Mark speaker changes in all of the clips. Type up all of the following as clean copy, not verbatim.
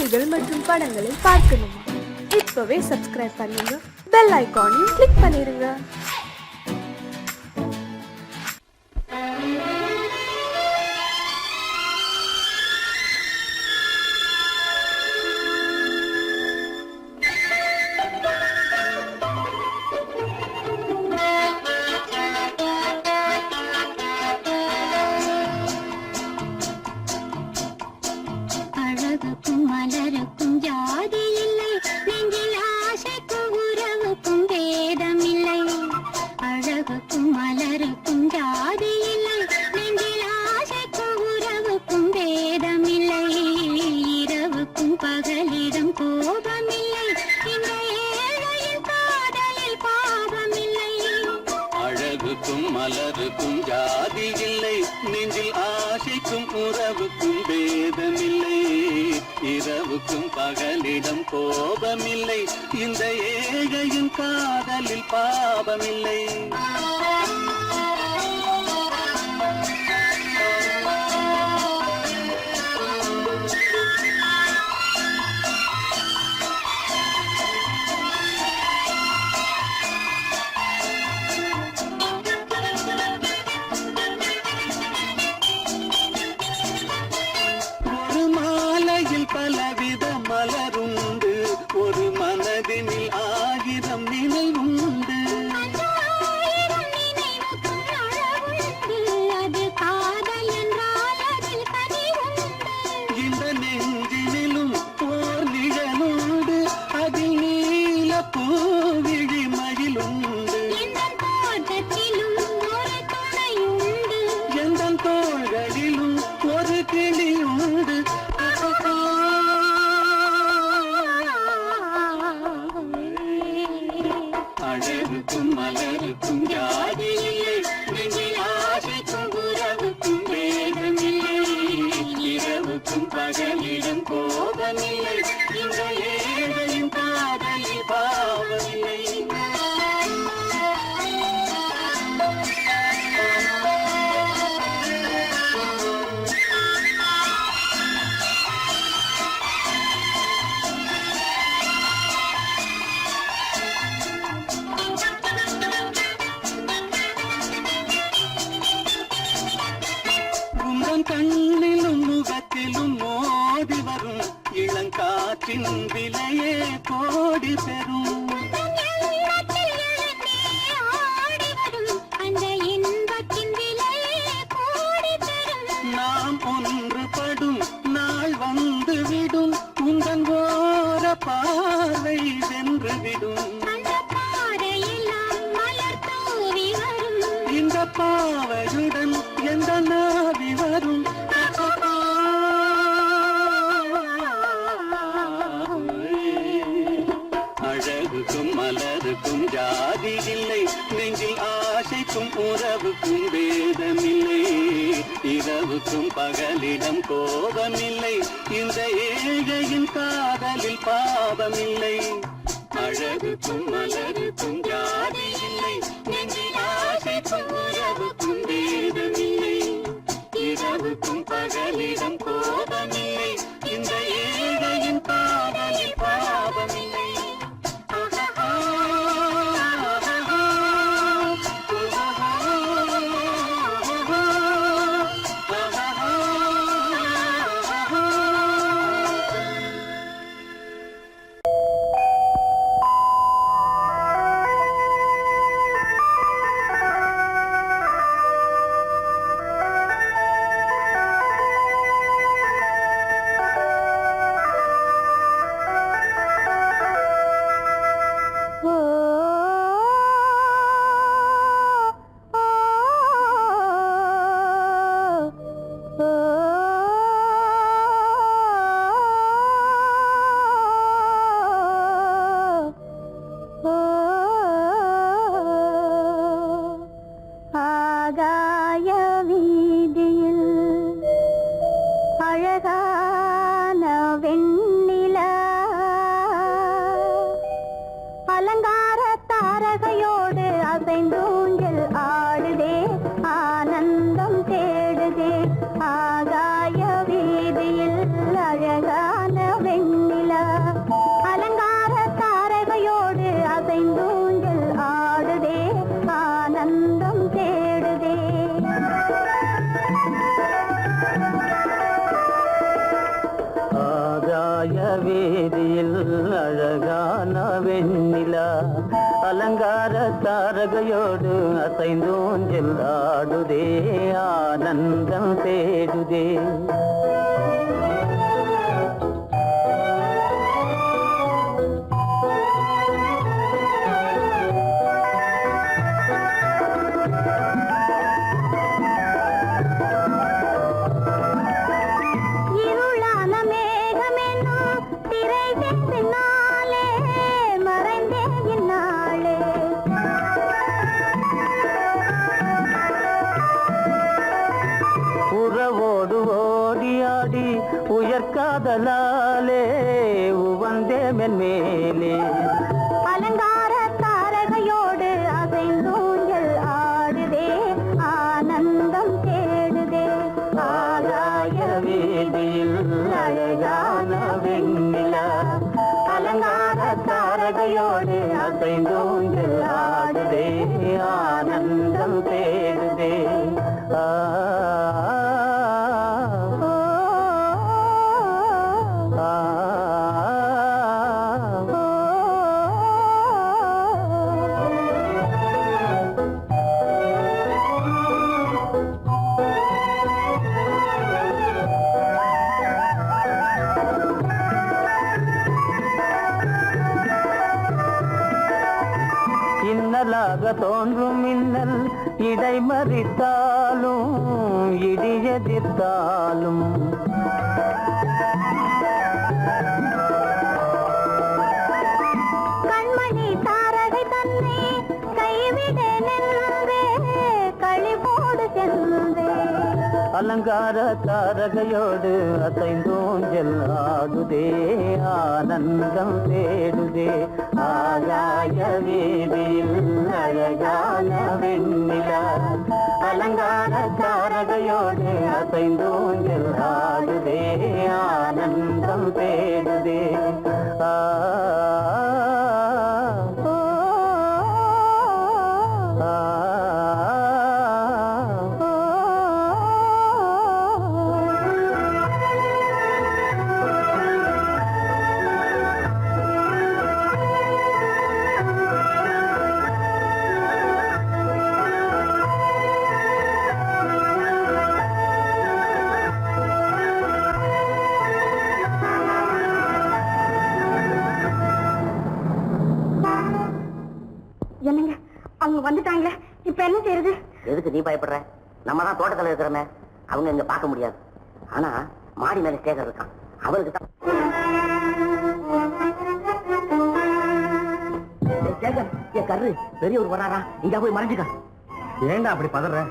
Speaker 1: செய்திகள் மற்றும் படங்களை பார்க்கணுமா? இப்பவே சப்ஸ்கிரைப் பண்ணுங்க, பெல் ஐகானையும் கிளிக் பண்ணிருங்க.
Speaker 2: மலருக்கும் ஜாதி இல்லை, நெஞ்சில் ஆசைக்கும் உறவுக்கும் பேதமில்லை. இரவுக்கும் பகலிடம் கோபமில்லை, இந்த ஏழையின் காதலில் பாவமில்லை. பலவித மலருண்டு, ஒரு மனதினில் 1000 நினைவுண்டு. இந்த நெஞ்சினிலும் ஓர் நிழலுண்டு, அதில் நீல பூவிழி மகிழுண்டு. எந்த தோள்களிலும் ஒரு கிளியுண்டு. அழகுக்கும் மலருக்கும் ஜாதி இல்லை, நெஞ்சில் ஆசைக்கும் உறவுக்கும் வேதமில்லை. இரவுக்கும் பகலிடம் கோபமில்லை, இந்த ஏழையின் காதலில் பாவமில்லை. கண்ணிலும் முகத்திலும் மோதி வரும் இளங்காற்றின் விலையே கோடி பெறும். நாம் ஒன்றுபடும் நாள் வந்துவிடும், உங்கள் ஓர பார்வை சென்றுவிடும். இந்த பாவையுடன் எந்த நாவி வரும். அழகுக்கும் மலருக்கும் ஜாதி இல்லை, நெஞ்சில் ஆசைக்கும் உறவுக்கும் வேதமில்லை. இரவுக்கும் பகலிடம் கோபமில்லை, இந்த ஏழையின் காதலில் பாவமில்லை. அழகுக்கும் மலருக்கும் ஜாதி இல்லை, நெஞ்சில் ஆசைக்கும் உறவுக்கும் வேதமில்லை. இரவுக்கும் பகலிடம் கோபமில்லை, இந்த ஏழையின் காதலில் பாவமில்லை.
Speaker 3: ஆகாய வீதியில் அழகான வெண் வீதியில் அழகான வெண்ணிலா அலங்கார தாரகையோடு அசைந்தூஞ்சல் ஆடுதே ஆனந்தம் தேடுதே. உறவோடு ஓடியாடி உயர்காதலாலே உவந்தே மென்மேலே
Speaker 4: அலங்கார தாரகையோடு அசைந்தூஞ்சல் ஆடுதே ஆனந்தம் தேடுதே.
Speaker 3: ஆகாய வீதியில் அழகான வெண்ணிலா அலங்கார தாரகையோடு அசைந்தூஞ்சல் ஆடுதே ஆனந்தம் தேடுதே. இன்னலாக தோன்றும் மின்னல் இடைமறித்தாலும் இடியெதிர்த்தாலும்
Speaker 4: கண்மணி தாரகை தன்னை கைவிட நின்றே களிபோடு சென்றே.
Speaker 3: அலங்கார தாரகையோடு அசைந்தூஞ்சல் ஆடுதே ஆனந்தம் தேடுதே. ஆகாய வீதியில் அழகான வெண்ணிலா அலங்கார தாரகையோடு அசைந்தூஞ்சல் ஆடுதே ஆனந்தம் தேடுதே.
Speaker 4: என்னங்க அவங்க வந்துட்டாங்களே, இப்ப என்ன செய்யறது?
Speaker 5: எதுக்கு நீ பயப்படுற? நம்ம தான் தோட்டத்தில் இருக்கிறோமே, அவங்க இங்க பார்க்க முடியாது. ஆனா மாடி மேல ஸ்டேகர் இருக்கான், அவருக்கு தான். கரு பெரியவர் வராரா, இங்க போய் மறைஞ்சுக்க.
Speaker 3: ஏண்டா அப்படி பதற?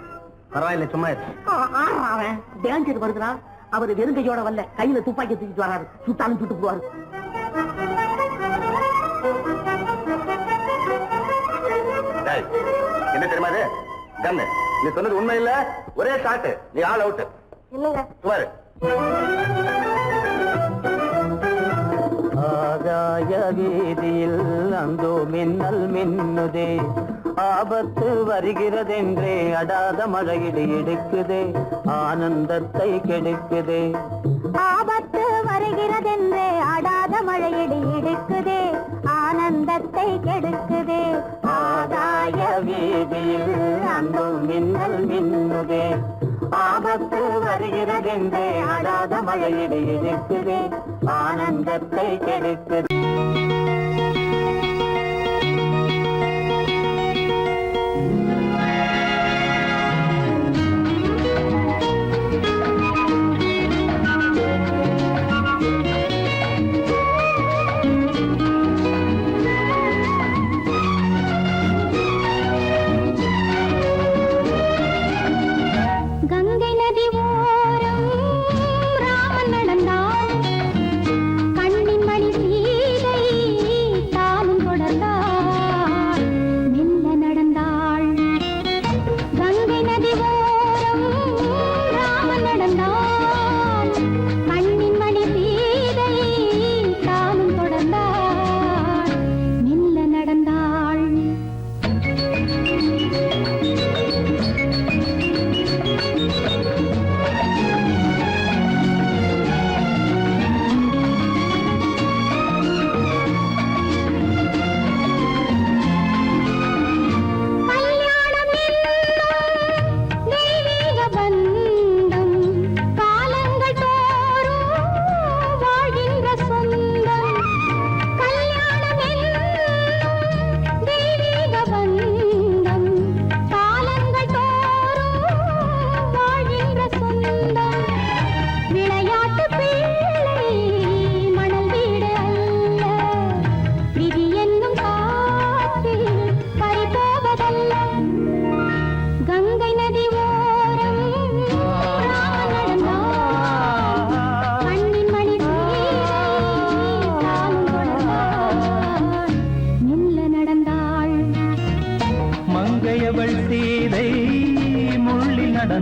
Speaker 3: பரவாயில்ல, சும்மா
Speaker 5: அவன் டேஞ்சர் வருதுனா, அவர் வெறுங்கையோட வரல, கையில துப்பாக்கி தூக்கிட்டு வராரு. சுத்தாலும் சுட்டு போவாரு.
Speaker 3: என்ன தெரியுமா இது? கண்ணு, நீ சொன்னது உண்மை இல்ல, ஒரே ஷாட், நீ ஆல் அவுட்.
Speaker 4: இல்லங்க
Speaker 3: சுமாரு. ஆகாய வீதியில் அந்தோ மின்னல் மின்னுதே, ஆபத்து வருகிறதென்றே அடாத மழையிடு எடுக்குதே, ஆனந்தத்தை கெடுக்குதே.
Speaker 4: ஆபத்து வருகிறதென்றே அடாத மழையிடி இடுக்குதே, ஆனந்தத்தை கெடுக்குதே.
Speaker 3: ஆகாய வீதியில் அந்தோ மின்னல் மின்னுதே, ஆபத்து வருகிறதென்றே அடாத மழையிடு எடுக்குதே, ஆனந்தத்தை கெடுக்குதே.
Speaker 4: கங்கை நதி ஓரம் ராமன் நடந்தான், கண்ணின் மணி சீதை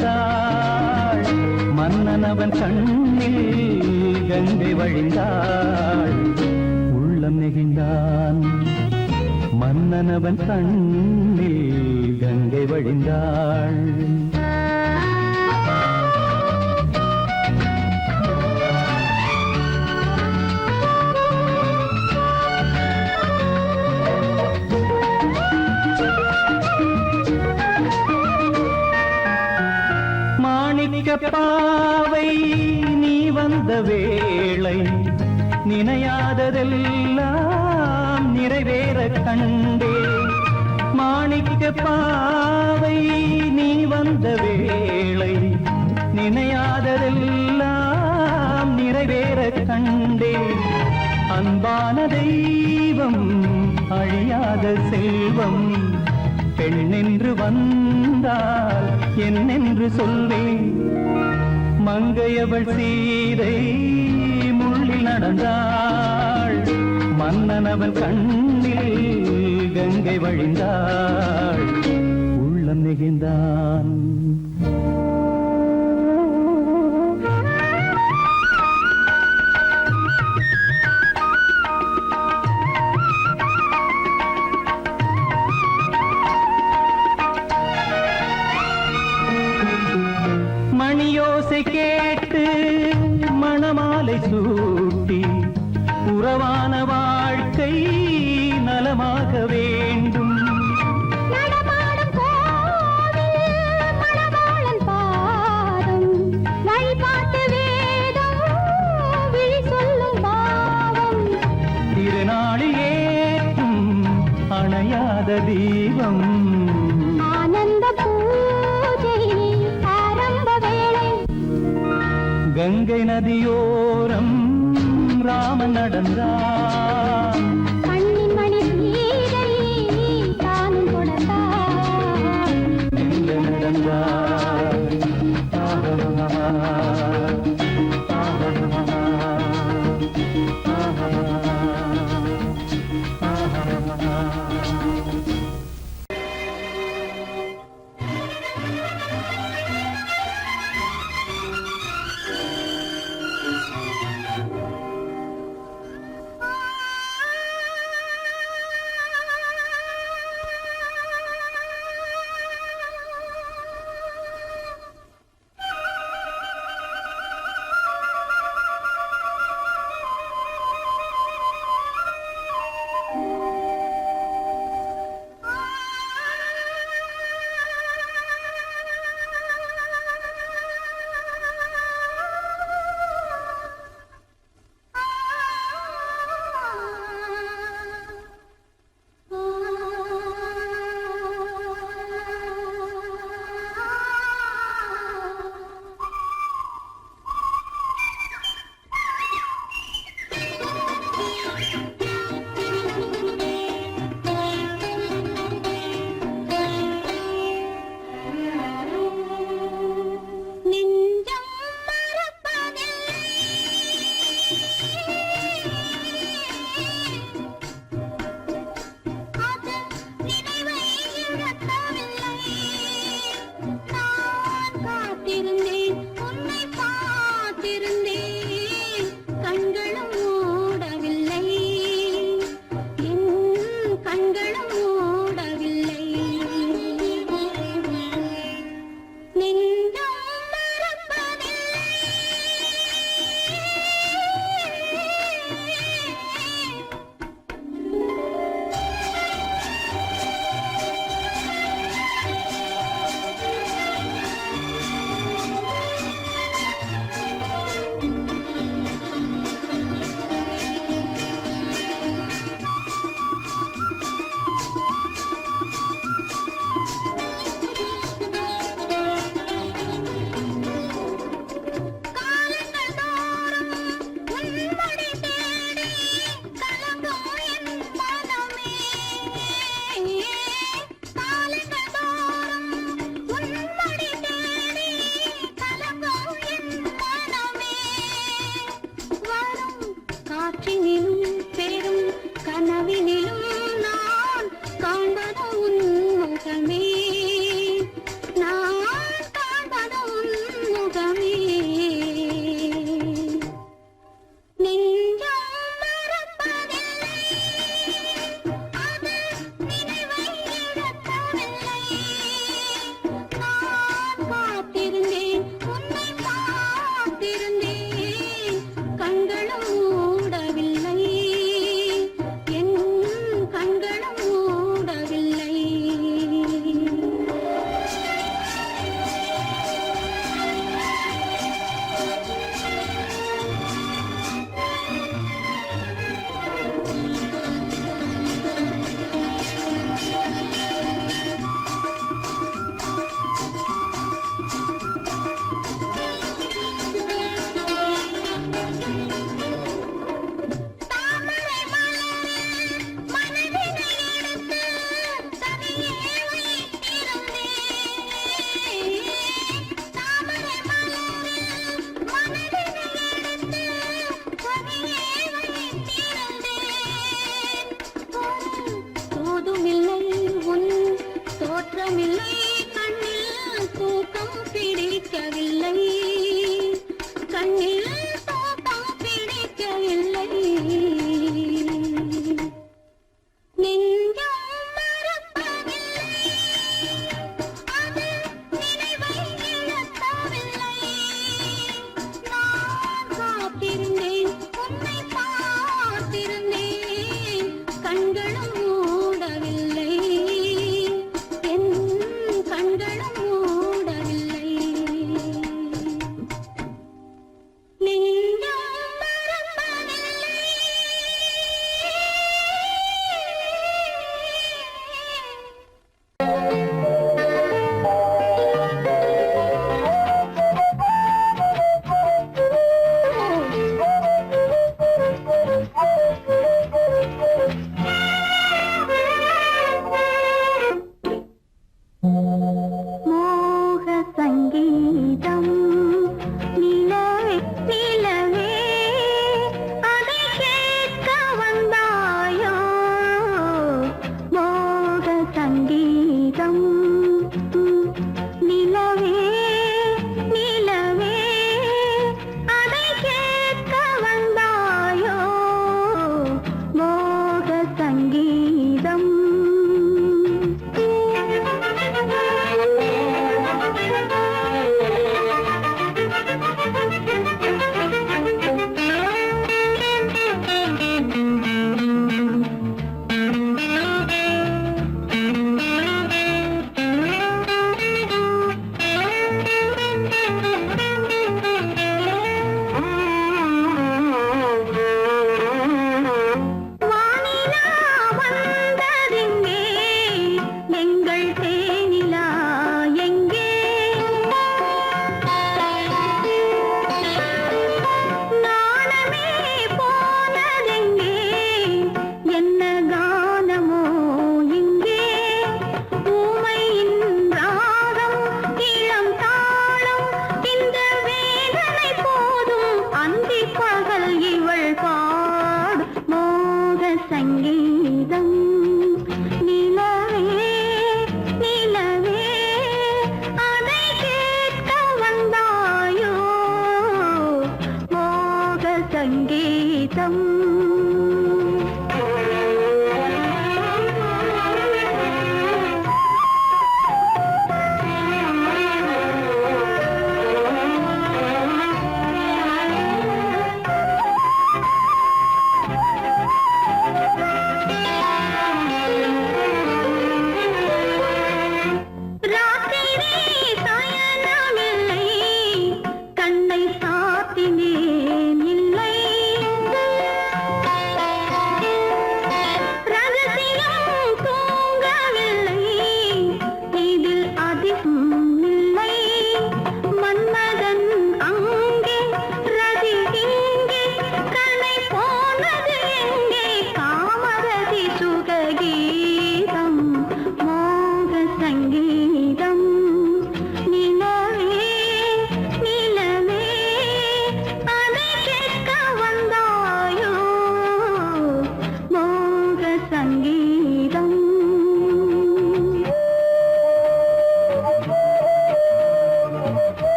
Speaker 6: நடந்தாள் மன்னனவன் கண்ணில் கங்கை வழிந்தாள் உள்ளம் நெகிழ்ந்தான் மன்னனவன் கண்ணில் கங்கை வழிந்தாள் பாவை நீ வந்த வேளை நினையாததெல்லாம் நிறைவேற கண்டே மாணிக்க பாவை நீ வந்த வேளை நினையாததெல்லாம் நிறைவேற கண்டே அன்பான தெய்வம் அழியாத செல்வம் பெண்ணென்று வந்தால் என்னென்று சொல்வேன் மங்கையவள் சீதை முள்ளில் நடந்தாள் மன்னனவன் கண்ணில் கங்கை வழிந்தாள் உள்ளம் நெகிழ்ந்தான் மணியோசை கேட்டு மணமாலை சூட்டி உறவான வாழ்க்கை நலமாக வேண்டும்
Speaker 4: நடமாடும் கோவில் மணவாளன் பாதம் வழிபாட்டு வேதம் விழி சொல்லும் பாவம்
Speaker 6: திருநாளில் ஏற்றும் அணையாத தீபம்
Speaker 4: ஆனந்த பூஜை ஆரம்ப வேளை
Speaker 6: கங்கை நதியோரம் ராமன் நடந்தான்
Speaker 4: கண்ணின் மணி சீதை தானும் கொடுத்தான்
Speaker 6: எங்க நடந்தான்
Speaker 4: காண்பது உன் முகமே நான் காண்பது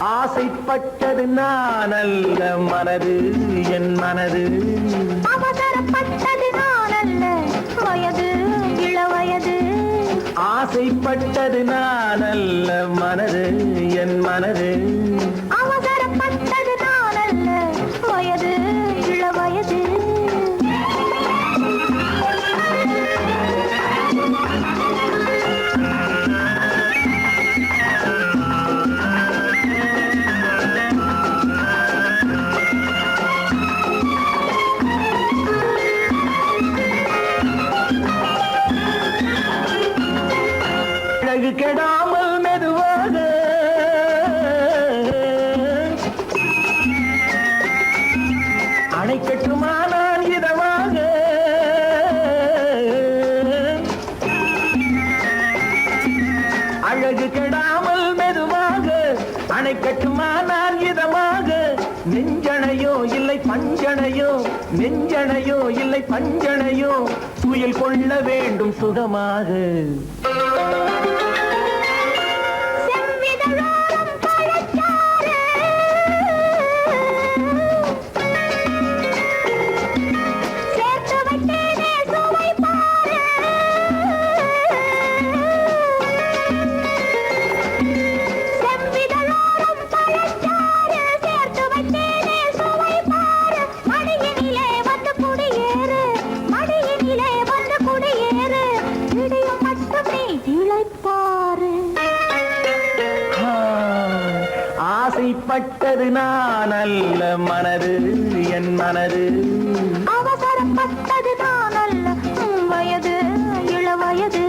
Speaker 6: ஆசைப்பட்டது நான் அல்ல மனது என் மனது
Speaker 4: அவசரப்பட்டது நான் அல்ல வயது இளவயது
Speaker 6: ஆசைப்பட்டது நான் அல்ல மனது என் மனது
Speaker 4: அவசரப்பட்டது நான் அல்ல வயது இளவயது
Speaker 6: அழகு கெடாமல் மெதுவாக அணை கட்டுமா நான் இதமாக அழகு கெடாமல் மெதுவாக அணை கட்டுமா நான் இதமாக நெஞ்சணையோ இல்லை பஞ்சணையோ நெஞ்சணையோ இல்லை பஞ்சணையோ துயில் கொள்ள வேண்டும் சுகமாக ஆசைப்பட்டது நான் அல்ல மனது என் மனது
Speaker 4: அவசரப்பட்டது நான் அல்ல வயது இளவயது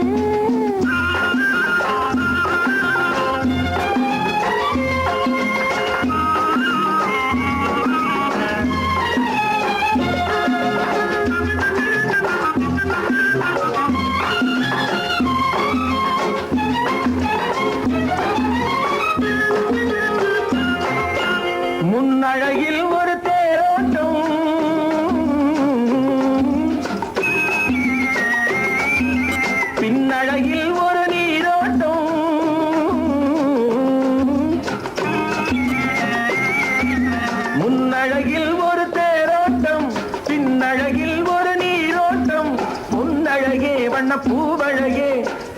Speaker 6: முன்னழகில் ஒரு தேரோட்டம் பின்னழகில் ஒரு நீரோட்டம் முன்னழகில் ஒரு தேரோட்டம் பின்னழகில் ஒரு நீரோட்டம் வண்ண பூவழகே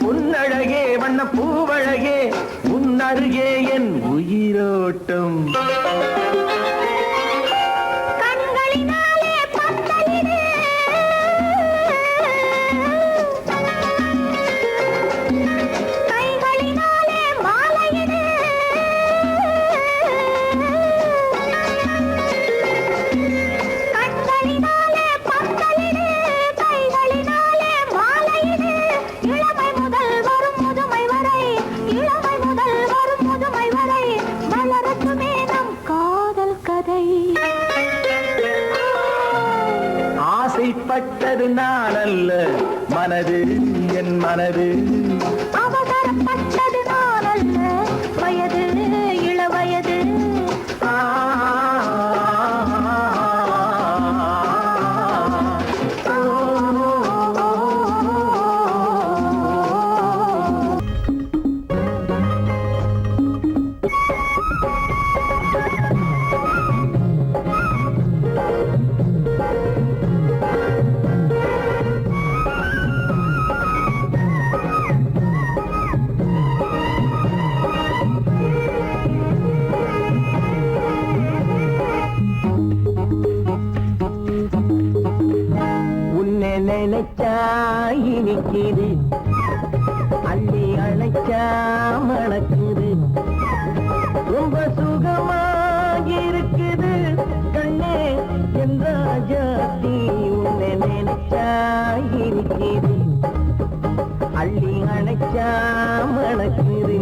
Speaker 6: உன்னழகே வண்ண பூவழகே உன்னருகே என் உயிரோட்டம்
Speaker 4: கண்களினாலே பத்தலிடு கைகளினாலே மாலையிடு கண்களினாலே பத்தலிடு கைகளினாலே மாலையிடு இளமை முதல் வரும் முதுமை வரை இளமை முதல் வரும் முதுமை வரை வளரட்டுமே நம் காதல் கதை
Speaker 6: ஆசைப்பட்டது நான் அல்ல மனது என் மனது
Speaker 4: அவசரப்பட்டது நான் அல்ல வயது இளவயது
Speaker 6: ஆ, உன்னை நினைச்சா இனிக்குது அள்ளி அழைச்சா மணக்குது ரொம்ப சுகமாயிருக்குது கண்ணே என் ராஜாத்தி உன்னை நினைச்சா இனிக்குது அள்ளி அழைச்சா மணக்குது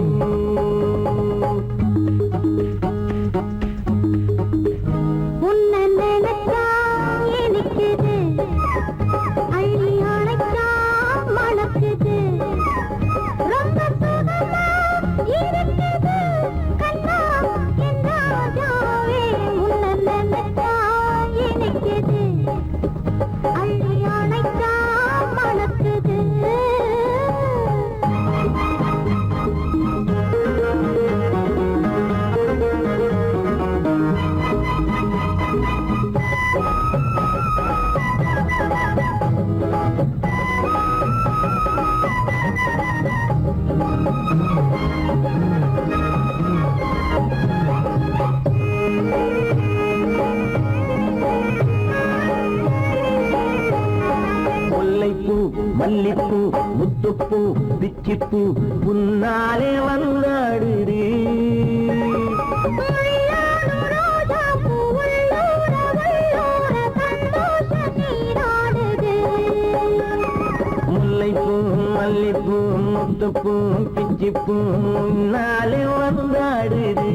Speaker 4: உன்னை நினைச்சா இனிக்குது அள்ளி அணைச்சா மணக்குது ரொம்ப சுகமா இருக்குது கண்ணா என் ராஜாவே உன்னை நினைச்சா இனிக்குது அள்ளி அணைச்சா மணக்குது
Speaker 6: முல்லைப்பூ மல்லிப்பூ முத்துப்பூ பிச்சிப்பூ உன்னாலே வந்தாடுது முல்லைப்பூ மல்லிப்பூ முத்துப்பூ பிச்சிப்பூ உன்னாலே வந்தாடுது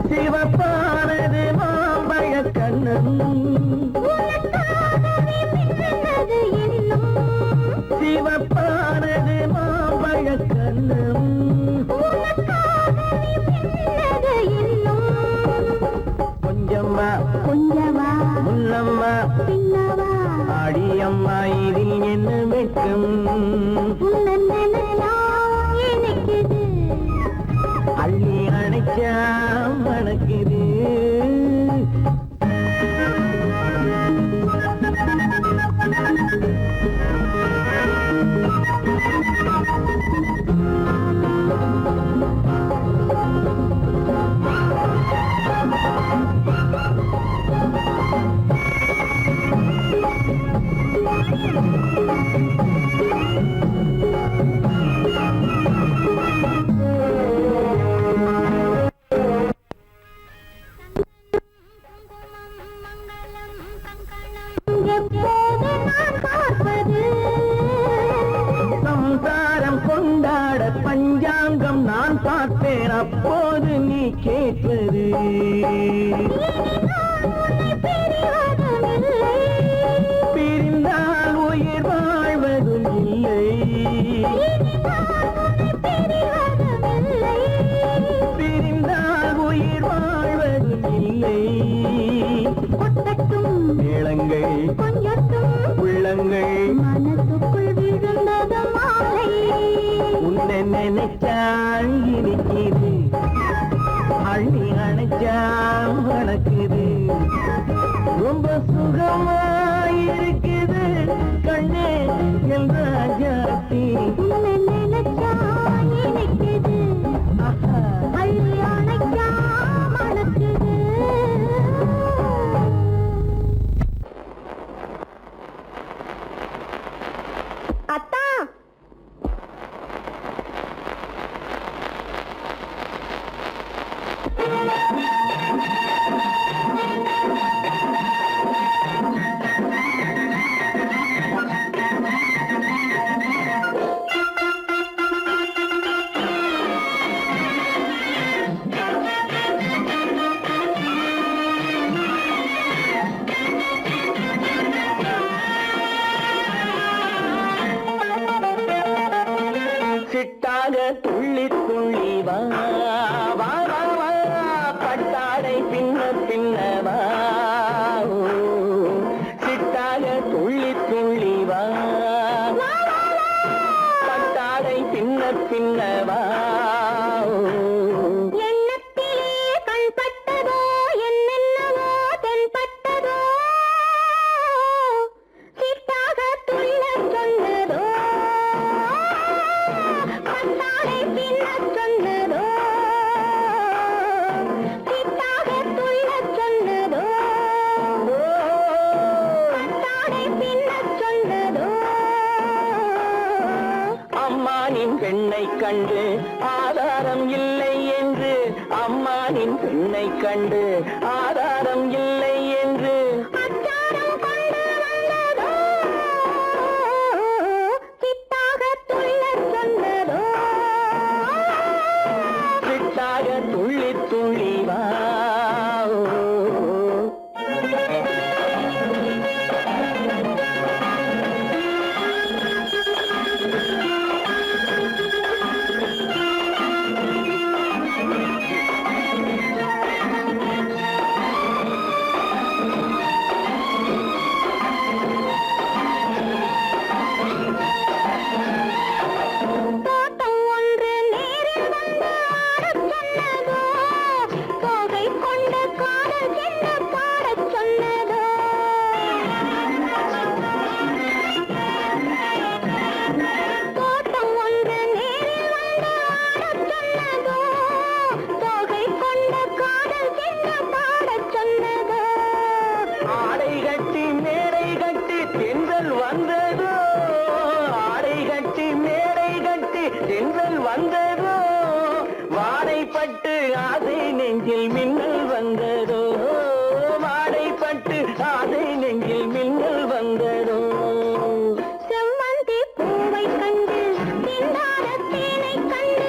Speaker 6: சிவப்பானது மாம்பழ கண்ணம் சிவப்பானது மாம்பழ கண்ணம் கொஞ்சம்மா
Speaker 4: கொஞ்சமா
Speaker 6: முன்னம்மா
Speaker 4: பின்னவா
Speaker 6: அடியம்மா இதில் என்ன வெட்கம்
Speaker 4: உன்னை நினைச்சா இனிக்குது
Speaker 6: அள்ளி அணைச்சா மணக்குது
Speaker 4: எப்போது நான் பார்ப்பது
Speaker 6: சம்சாரம் கொண்டாட பஞ்சாங்கம் நான் பார்ப்பேன் அப்போது நீ கேட்பது பிரிந்தால் உயிர் வாழ்வதும் இல்லை பிரிந்தால் உயிர் வாழ்வதும் இல்லை மேளங்கள் உள்ளங்கள்
Speaker 4: மனசுக்குள் விழுந்தது மாலை
Speaker 6: உன்னை நினைச்சால் இருக்கிறது அள்ளி அணைச்சா வணக்குது ரொம்ப சுகமாயிருக்குது கண்ணே என் ராஜாத்தி
Speaker 4: நினைச்சா இனிக்குது அள்ளி அணைச்சா மணக்குது. அத்தா
Speaker 6: சிட்டாக துள்ளி துள்ளி வா வா வா வா பட்டாடை பின்ன பின்னவா சிட்டாக துள்ளி துள்ளி வா பட்டாடை பின்ன பின்னவா
Speaker 4: எண்ணத்திலே கண்பட்டதோ என்னென்னவோ தென்பட்டதோ சிட்டாக துள்ள சொன்னதோ பட்டாடை பின்ன சொன்னதோ சிட்டாக துள்ள சொன்னதோ பட்டாடை பின்ன சொன்னதோ.
Speaker 6: அம்மானின் பெண்ணை கண்டு ஆதாரம் இல்லை என்று அம்மானின் பெண்ணை கண்டு ஆதாரம் இல்லை என்று
Speaker 4: அச்சாரம் கொண்டு வந்ததோ சிட்டாக துள்ள சொன்னதோ
Speaker 6: சிட்டாக துள்ளி துள்ளி வா
Speaker 4: தோட்டம் ஒன்று நேரில் வந்து ஆடச் சொன்னதோ தோகை கொண்ட காதல் என்ன பாடச் சொன்னதோ தோட்டம் ஒன்று நேரில் வந்து ஆடச் சொன்னதோ தோகை கொண்ட காதல் என்ன பாடச் சொன்னதோ.
Speaker 6: ஆடை கட்டி மேடை கட்டி தென்றல் வந்ததோ ஆடை கட்டி மேடை கட்டி தென்றல் வந்ததோ வாடைப்பட்டு ஆசை நெஞ்சில் மின்னல் வந்ததோ வாடைப்பட்டு ஆசை நெஞ்சில் மின்னல் வந்ததோ
Speaker 4: செவ்வந்தி பூவை கண்டு திண்டாட தேனை கண்டு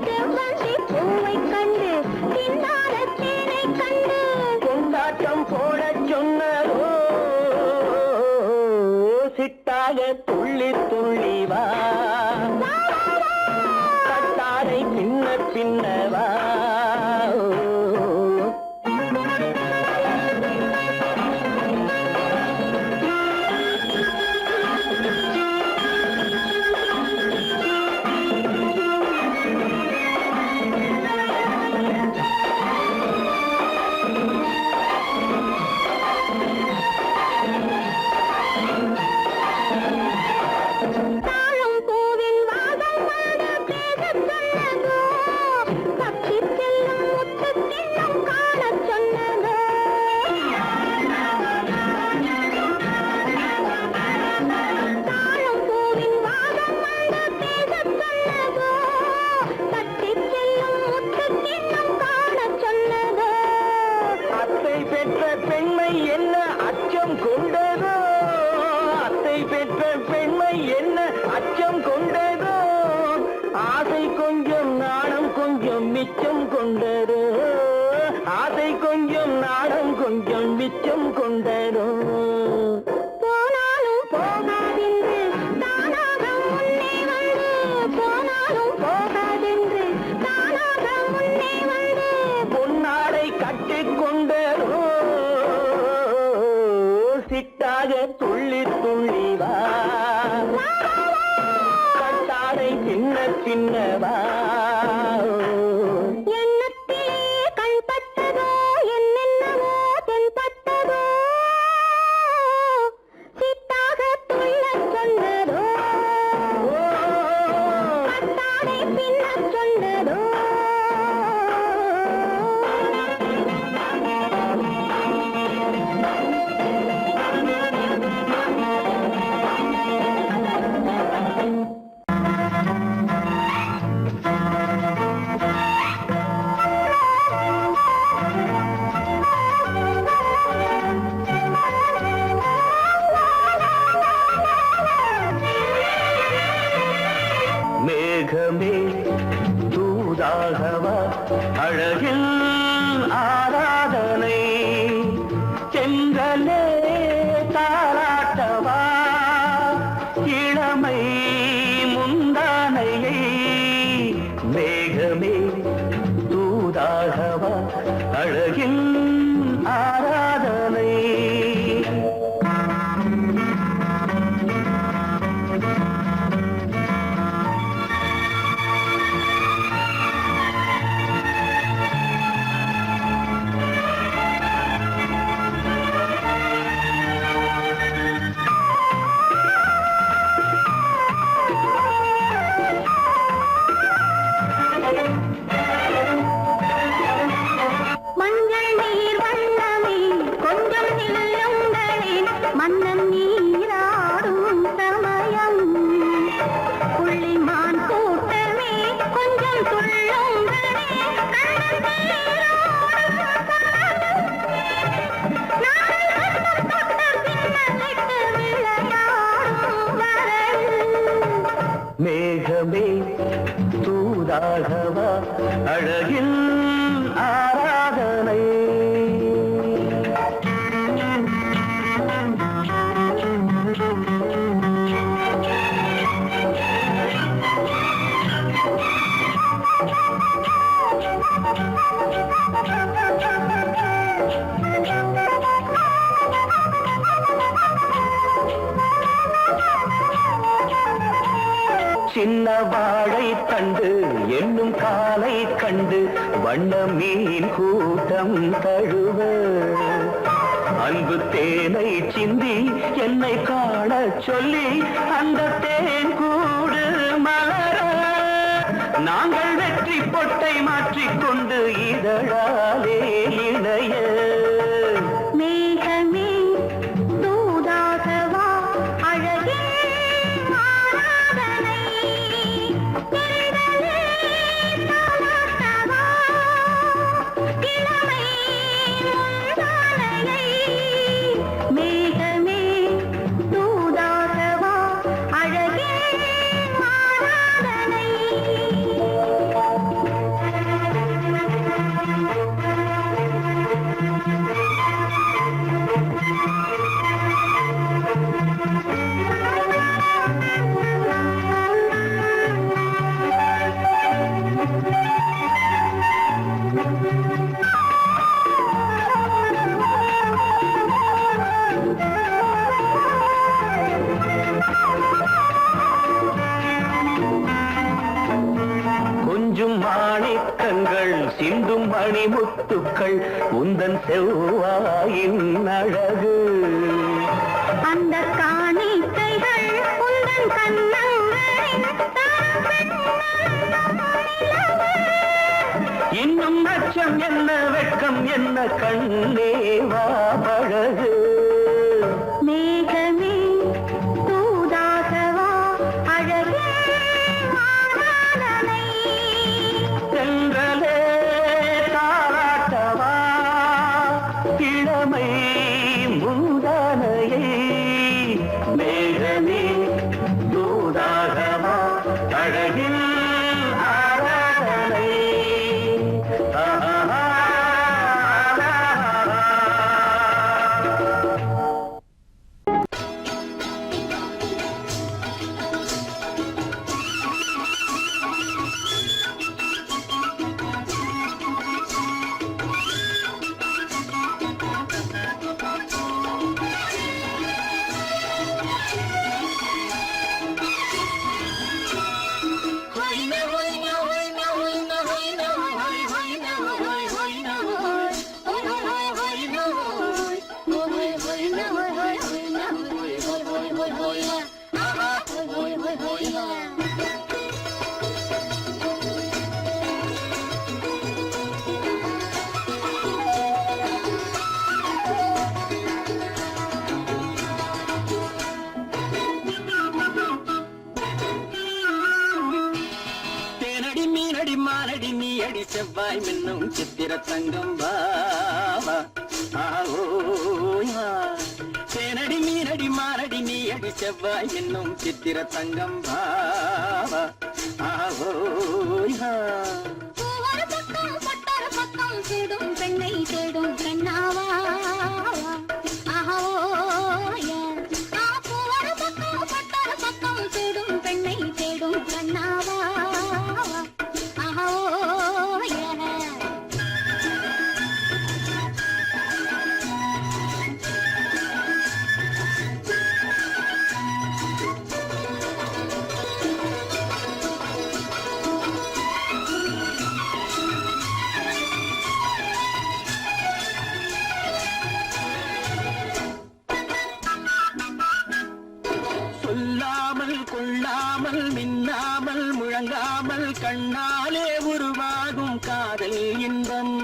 Speaker 4: செவ்வந்தி பூவை கண்டு திண்டாட தேனை கண்டு
Speaker 6: கொண்டாட்டம் போடச் சொன்னதோ சிட்டாக துள்ளி துள்ளி வா கட்டாடை பின்ன பின்னவா
Speaker 4: தாழம் பூவின் வாசம் வந்து பேசச் சொன்னதோ தப்பிச் செல்லும் முத்துக் கிண்ணம் காணச் சொன்னதோ தாழம் பூவின் வாசம் வந்து பேசச் சொன்னதோ தப்பிச் செல்லும் முத்துக் கிண்ணம் காணச் சொன்னதோ.
Speaker 6: அத்தை பெற்ற பெண்மை என்ன அச்சம் கொண்டதோ அத்தை பெற்ற பெண்மை என்ன அச்சம் கொண்டதோ ஆசை கொஞ்சம் நாணம் கொஞ்சம் மிச்சம் கொண்டதோ ஆசை கொஞ்சம் நாணம் கொஞ்சம் மிச்சம் கொண்டதோ
Speaker 4: போனாலும் போகாதென்று தானாக முன்னே வந்து போனாலும் போகாதென்று தானாக முன்னே வந்து
Speaker 6: பொன்னாடை கட்டிக்கொண்டதோ சிட்டாக துள்ளி துள்ளி வா கட்டாடை பின்ன பின்னவா
Speaker 4: எண்ணத்திலே கண்
Speaker 6: அழகின் ஆராதனை.
Speaker 4: மஞ்சள் நீர் வண்ணமே கொஞ்சம் நில்லுங்களேன், மன்னன் நீராடும் சமயம். புள்ளிமான் கூட்டமே கொஞ்சம் துள்ளுங்களே, கண்ணன் நீராடும் சமயம். நாளை வண்ணம் தொட்ட பின்னலிட்டு விளையாடும் வரல்.
Speaker 6: மேகமே தூதாகவா அழகில் ஆராதனை. சின்ன வாழை தண்டு என்னும் காலை கண்டு வண்ண மீன் கூட்டம் தழுவ அன்பு தேனை சிந்தி என்னை காண சொல்லி அந்த தேன் கூடு மலர நாங்கள் வெற்றி பொட்டை மாற்றிக்கொண்டு இதழாலே இணைய.
Speaker 4: மேகமே தூதாகவா அழகே ஆராதனை. நெருடலே தாலாட்டவா கிழமை முந்தானையை. மேகமே தூதாகவா அழகே ஆராதனை.
Speaker 6: கொஞ்சும் மாணிக்கங்கள் சிந்தும் மணிமுத்துக்கள் உந்தன் செவ்வாயின் அழகு.
Speaker 4: அந்த காணிக்கைகள் உந்தன் கண்ணங்களின்
Speaker 6: இன்னும் அச்சம் என்ன வெட்கம் என்ன கண்ணேவா பழகு.
Speaker 4: மேகமே தூதாகவா அழகே ஆராதனை.
Speaker 6: சென்றலே தாராட்டவா இளமை முந்தானையை. மேகமே தூதாகவா அழகில் ஆராதனை.
Speaker 2: மானடி நீ அடி செவ்வாய் மின்னும் சித்திர தங்கம் வாவா ஆவோயா. தேனடி மீனடி மானடி நீ அடி செவ்வாய் மின்னும் சித்திர தங்கம் வாவா ஆவோயா.
Speaker 4: ஒரு பக்கம் பட்டொரு பக்கம் தேடும் பெண்ணை தேடும் கண்ணாவா ஆஹோயா. ஒரு பக்கம் பட்டொரு பக்கம் தேடும் பெண்ணை தேடும் கண்ணாவா ஆஹோயா.
Speaker 2: கண்ணாலே உருவாகும் காதல் இன்பம்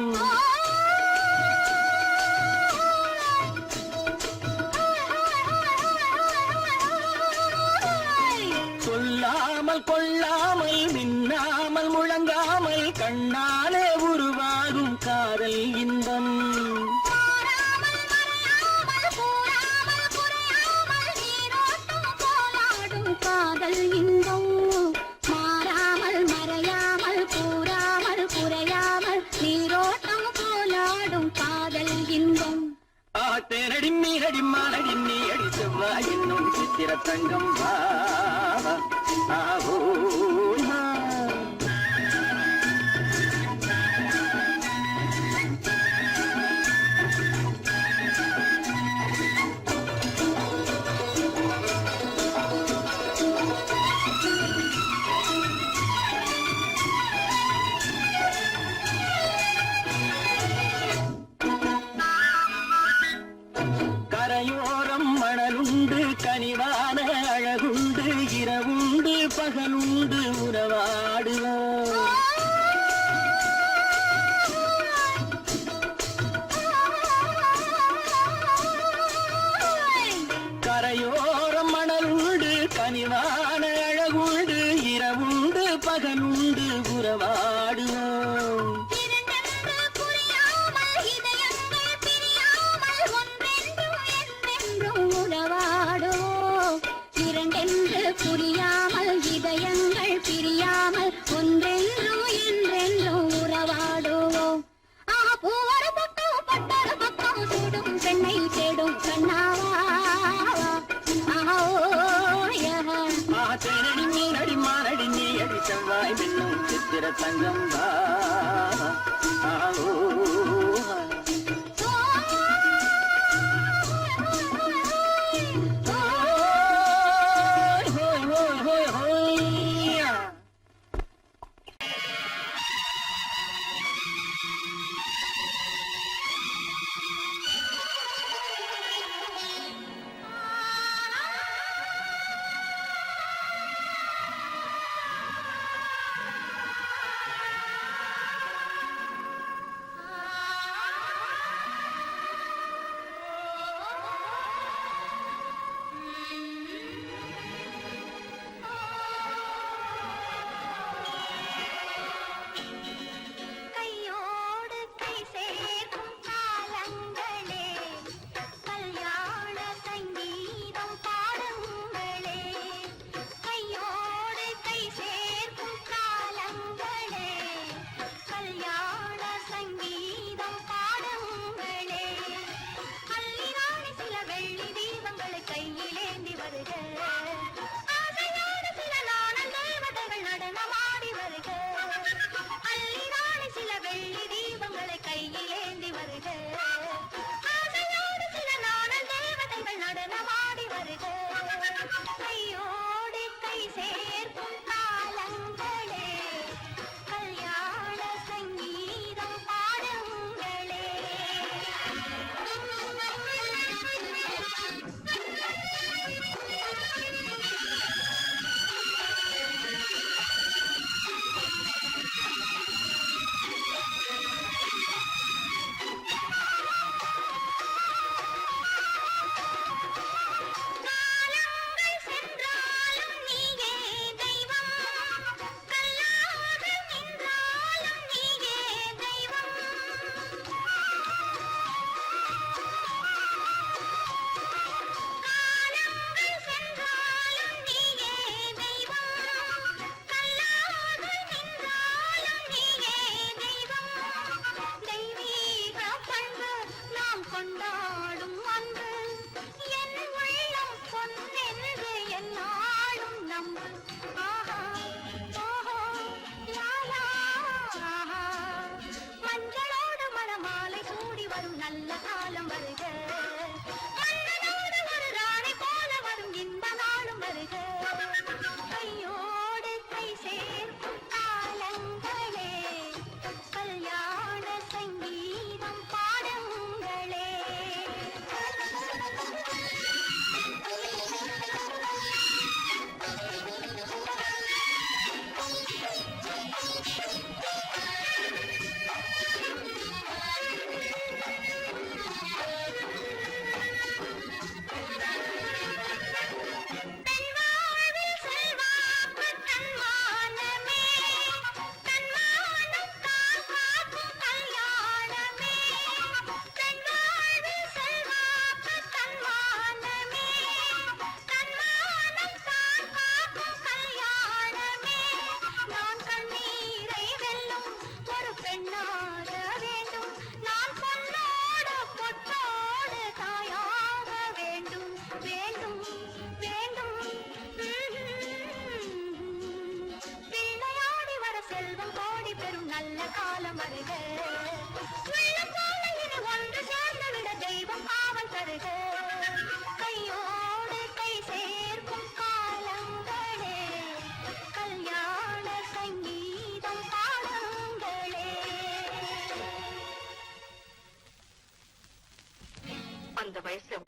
Speaker 2: சொல்லாமல் கொள்ளாமல் மின்னாமல் முழங்காமல் கண்ணாலே உருவாகும் காதல் இன்பம்
Speaker 4: காதல் இன்பம் மாறாமல் மறையாமல் கூறாமல் குறையாமல் நீரோட்டம் போலாடும் காதல் இன்பம்
Speaker 2: தேனடி மீனடி மானடி நீ அடி செவ்வாய் என்னும் சித்திர தங்கம் வா ஆஹோ கரையோரம் மணலுண்டு கனிவான அழகுண்டு இரவுண்டு பகலுண்டு உறவாடுவோம் கரையோரம் மணலுண்டு கனிவான அழகுண்டு இரவுண்டு பகலுண்டு உறவாடுவோம்
Speaker 4: புரியாமல் இதயங்கள் பிரியாமல் ஒன்றென்றும் என்றென்றும் உறவாடுவோம் பூவர பக்கம் பட்டர பக்கம் சூடும் பெண்ணை தேடும் கண்ணாவா
Speaker 2: தேனடி மீனடி மானடி நீ அடி செவ்வாய் மின்னும் சித்திர தங்கம் வா ஆஹோ
Speaker 7: இந்த வயசுல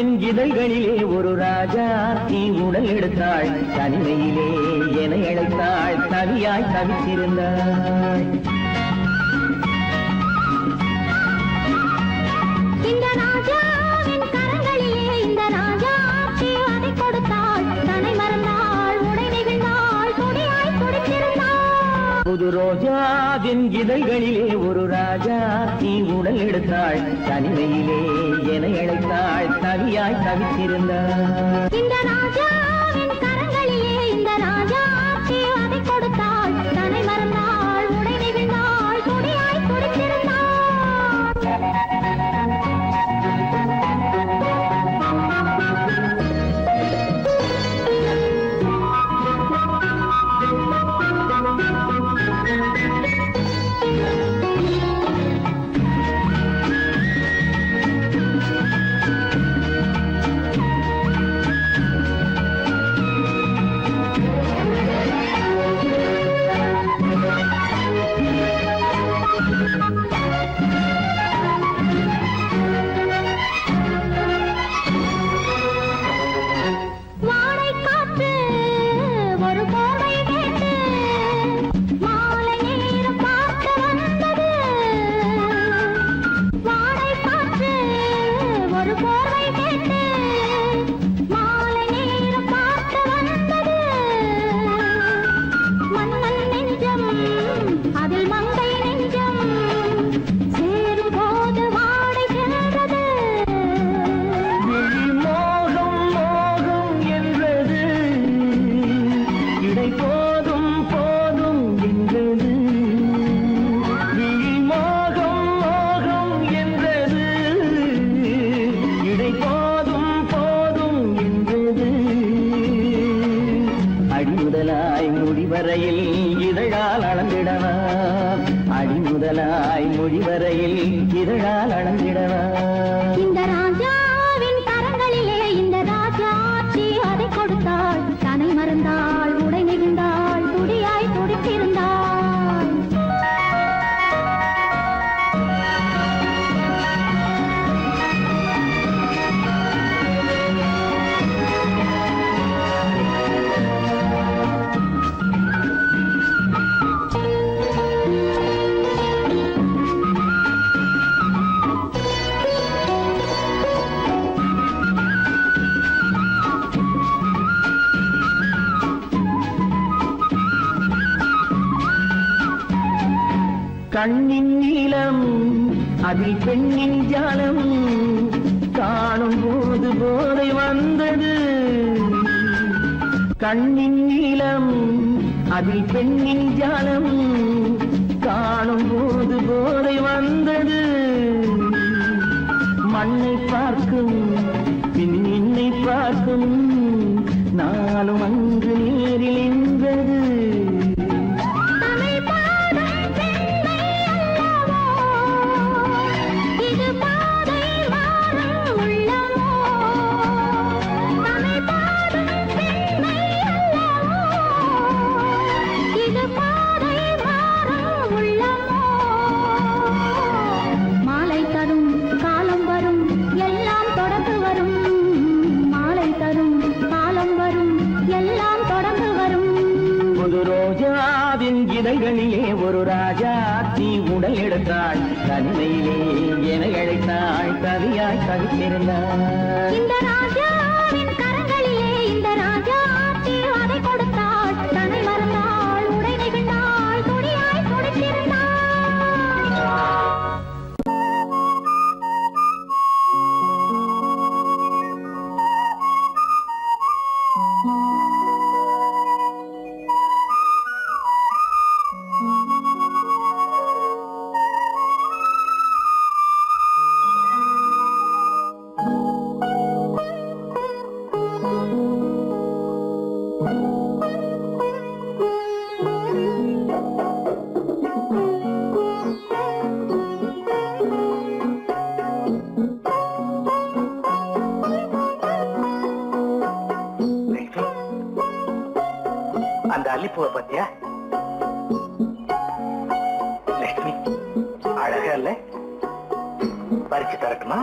Speaker 6: ரோஜாவின் இதழ்களிலே ஒரு ராஜா தீ உடல் எடுத்தாள் தனிமையிலே என அழைத்தாள் தவியாய் தவித்திருந்தாள்
Speaker 4: இந்த ராஜாவின் கரங்களிலே இந்த ராஜா அதை கொடுத்தாள் தன்னை மறந்தாள் உடை நெகிழ்ந்தாள் துடியாய் துடித்திருந்தாள்
Speaker 6: புது ரோஜாவின் இதழ்களிலே ஒரு ராஜா தீ உடல் எடுத்தாள் தனிமையிலே என அழைத்தாள் தவியாய் தவித்திருந்தாள்
Speaker 4: இந்த ராஜாவின் கரங்களிலே இந்த ராஜா அதை கொடுத்தாள் தன்னை மறந்தாள் உடை நெகிழ்ந்தாள் துடியாய் துடித்திருந்தாள்
Speaker 6: வரையில் இதழால் அளந்திடலாம் அடி முதலாய் மொழி வரையில் இதழால் அளந்திடலாம்
Speaker 4: இந்த ராஜாவின் கரங்களிலே இந்த ராஜா அதை கொடுத்தாள் தன்னை மறந்தாள் உடை நெகிழ்ந்தாள் துடியாய் துடித்திருந்தாள்
Speaker 6: கண்ணின் நீளம் அதில் பெண்ணின் ஜாலம் காணும் போது போதை வந்தது கண்ணின் நீளம் அதில் பெண்ணின் ஜாலம் காணும் போது போதை வந்தது மண்ணை பார்க்கும் பின் என்னை பார்க்கும் நாளும் அங்கு நேரில் நின்றது இதழ்களிலே ஒரு ராஜா தீ உடல் எடுத்தாள் தனிமையிலே என அழைத்தாள் கவியாய் கவித்திருந்தாள்
Speaker 4: இந்த ராஜாவின் கரங்களிலே இந்த ராஜா அதை கொடுத்தாள் தன்னை மறந்தாள் உடை நெகிழ்ந்தாள் துடியாய் துடித்திருந்தாள்
Speaker 3: அந்த அல்லிப்பூவை பத்தியா லட்சுமி அழகா இல்ல பறிச்சு தரட்டுமா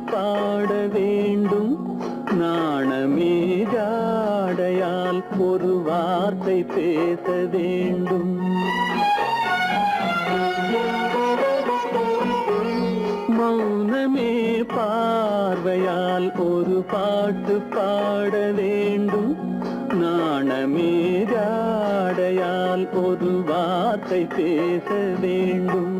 Speaker 6: பாட வேண்டும் நாணமே ஜாடையால் ஒரு வார்த்தை பேச வேண்டும் மௌனமே பார்வையால் ஒரு பாட்டு பாட வேண்டும் நாணமே ஜாடையால் ஒரு வார்த்தை பேச வேண்டும்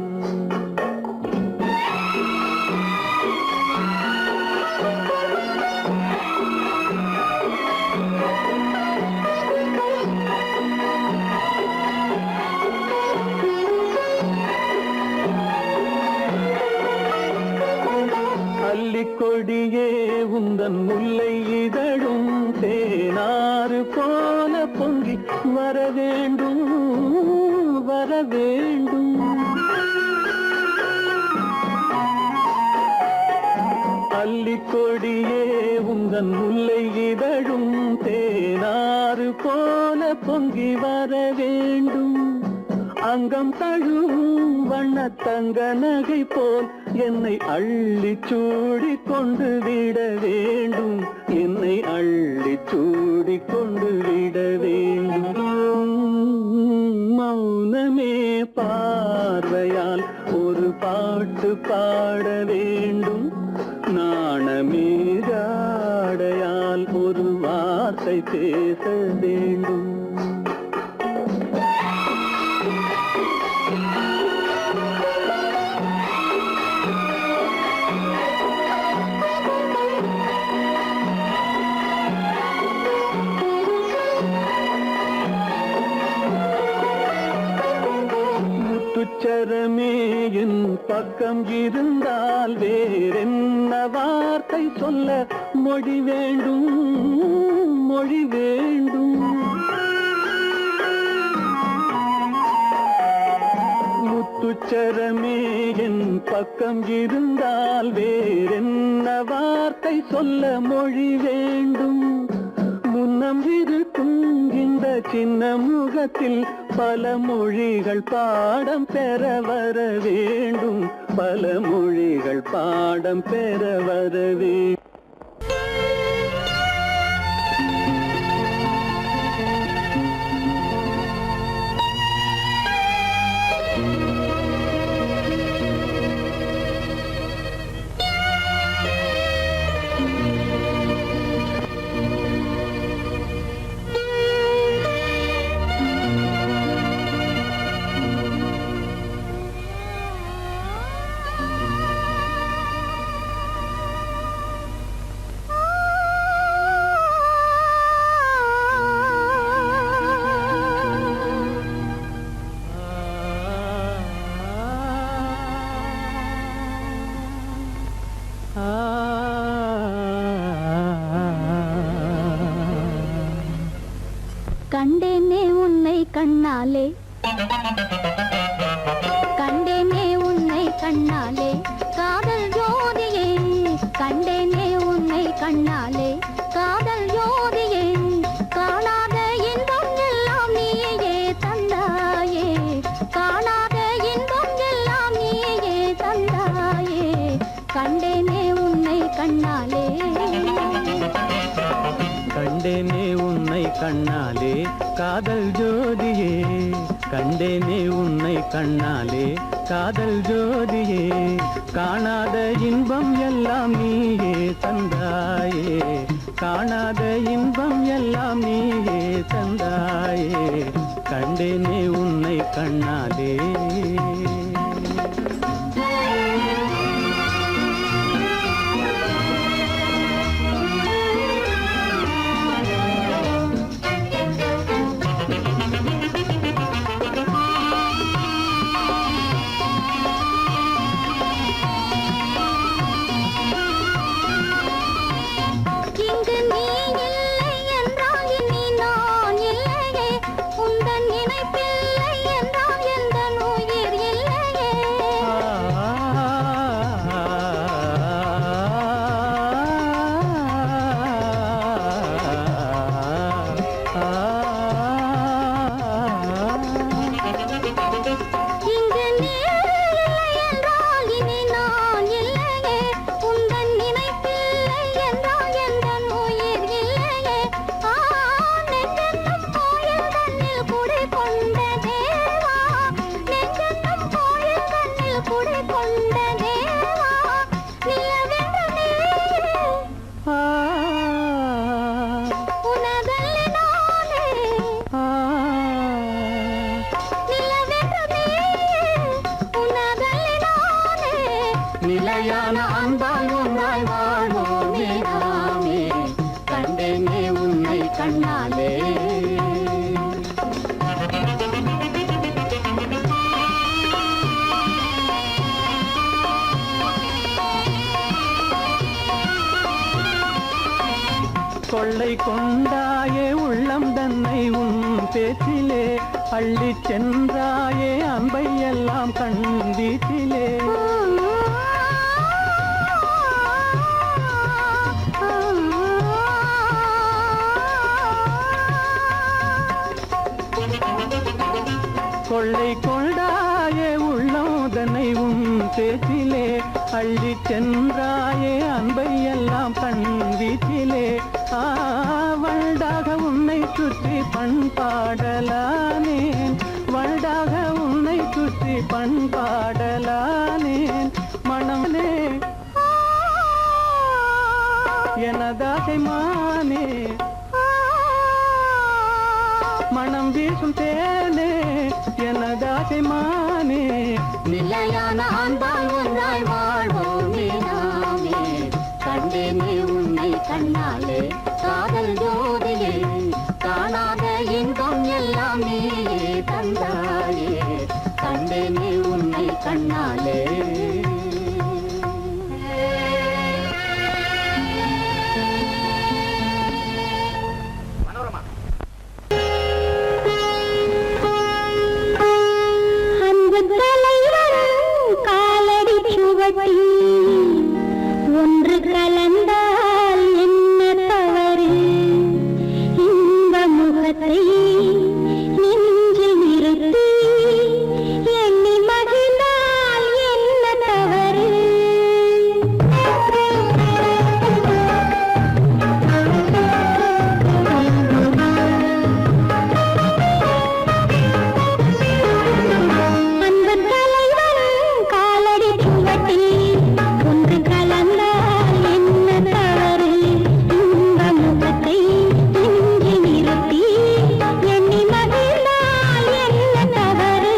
Speaker 6: கொடியே உந்தன் முல்லை இதழும் தேனாறு போல பொங்கி வர வேண்டும் வர வேண்டும் அல்லிக்கொடியே உந்தன் முல்லை இதழும் தேனாறு போல பொங்கி வர வேண்டும் அங்கம் தழுவும் வண்ண தங்க நகை போல் என்னை அள்ளி சூடி கொண்டு விட வேண்டும் என்னை அள்ளி சூடி கொண்டு விட வேண்டும் மௌனமே பார்வையால் ஒரு பாட்டு பாட வேண்டும் நாணமே ஜாடையால் ஒரு வார்த்தை பேச வேண்டும் முத்துச்சரமே என் பக்கம் இருந்தால் வேறென்ன வார்த்தை சொல்ல மொழி வேண்டும் மொழி வேண்டும் முத்துச்சரமே என் பக்கம் இருந்தால் வேறென்ன வார்த்தை சொல்ல மொழி வேண்டும் முன்னம் இருக்கும் இந்த சின்ன முகத்தில் பல மொழிகள் பாடம் பெற வர வேண்டும் பல மொழிகள் பாடம் பெற வர வேண்டும்
Speaker 4: கண்டேனே உன்னை கண்ணாலே கண்டேனே உன்னை கண்ணாலே காதல் ஜோதியே கண்டேனே உன்னை கண்ணாலே காதல் ஜோதியே காணாத இன்பம் எல்லாம் நீயே தந்தாயே காணாத இன்பம் எல்லாம் நீயே தந்தாயே கண்டேனே உன்னை கண்ணாலே
Speaker 6: கண்டேனே உன்னை கண்ணாலே காதல் ஜோதியே கண்டேனே உன்னை கண்ணாலே காதல் ஜோதியே காணாத இன்பம் எல்லாம் நீயே தந்தாயே காணாத இன்பம் எல்லாம் நீயே தந்தாயே கண்டேனே உன்னை கண்ணாலே
Speaker 4: உந்தன் நினைப்பில்லை என்றால் எந்த உயிர் கொண்ட தேவா நிலவென்று நீயே உனதல்ல நானே நிலவென்று நீயே உனதல்ல நானே
Speaker 2: நிலையான அன்பால் ஒன்றாய் வாழ்வோமே நாமே கண்டேனே உன்னை கண்ணாலே
Speaker 6: கொள்ளை கொண்டாயே உள்ளம் தன்னை உன் பேச்சிலே அள்ளிச் சென்றாயே அன்பை எல்லாம் கண் வீட்டிலே கொள்ளை கொண்டாயே உள்ளம் தன்னை உன் பேச்சிலே அள்ளிச் சென்றாயே அன்பை எல்லாம் கண் வீட்டிலே வண்டாக உன்னை சுற்றி பண்பாடலானேன் வண்டாக உன்னை சுற்றி பண்பாடலானேன் மனமே எனதாசை மானே மனம் வீசும் தேனே எனதாசை மானே
Speaker 2: நிலையான அன்பால் ஒன்றாய் வாழ்வோமே நாமே கண்டேனே உன்னை கண்ணாலே காதல் ஜோதியே காணாத இன்பம் எல்லாம் நீயே தந்தாயே கண்டேனே உன்னை கண்ணாலே
Speaker 4: ஒன்று கலந்தால் என்ன தவறு இந்த முகத்தை நெஞ்சில் நிறுத்தி எண்ணி மகிழ்ந்தால் என்ன தவறு அன்பு தலைவன் காலடி சுவட்டில் ஒன்று கலந்தால் என்ன தவறு இந்த முகத்தை நெஞ்சில் நிறுத்தி எண்ணி மகிழ்ந்தால் என்ன தவறு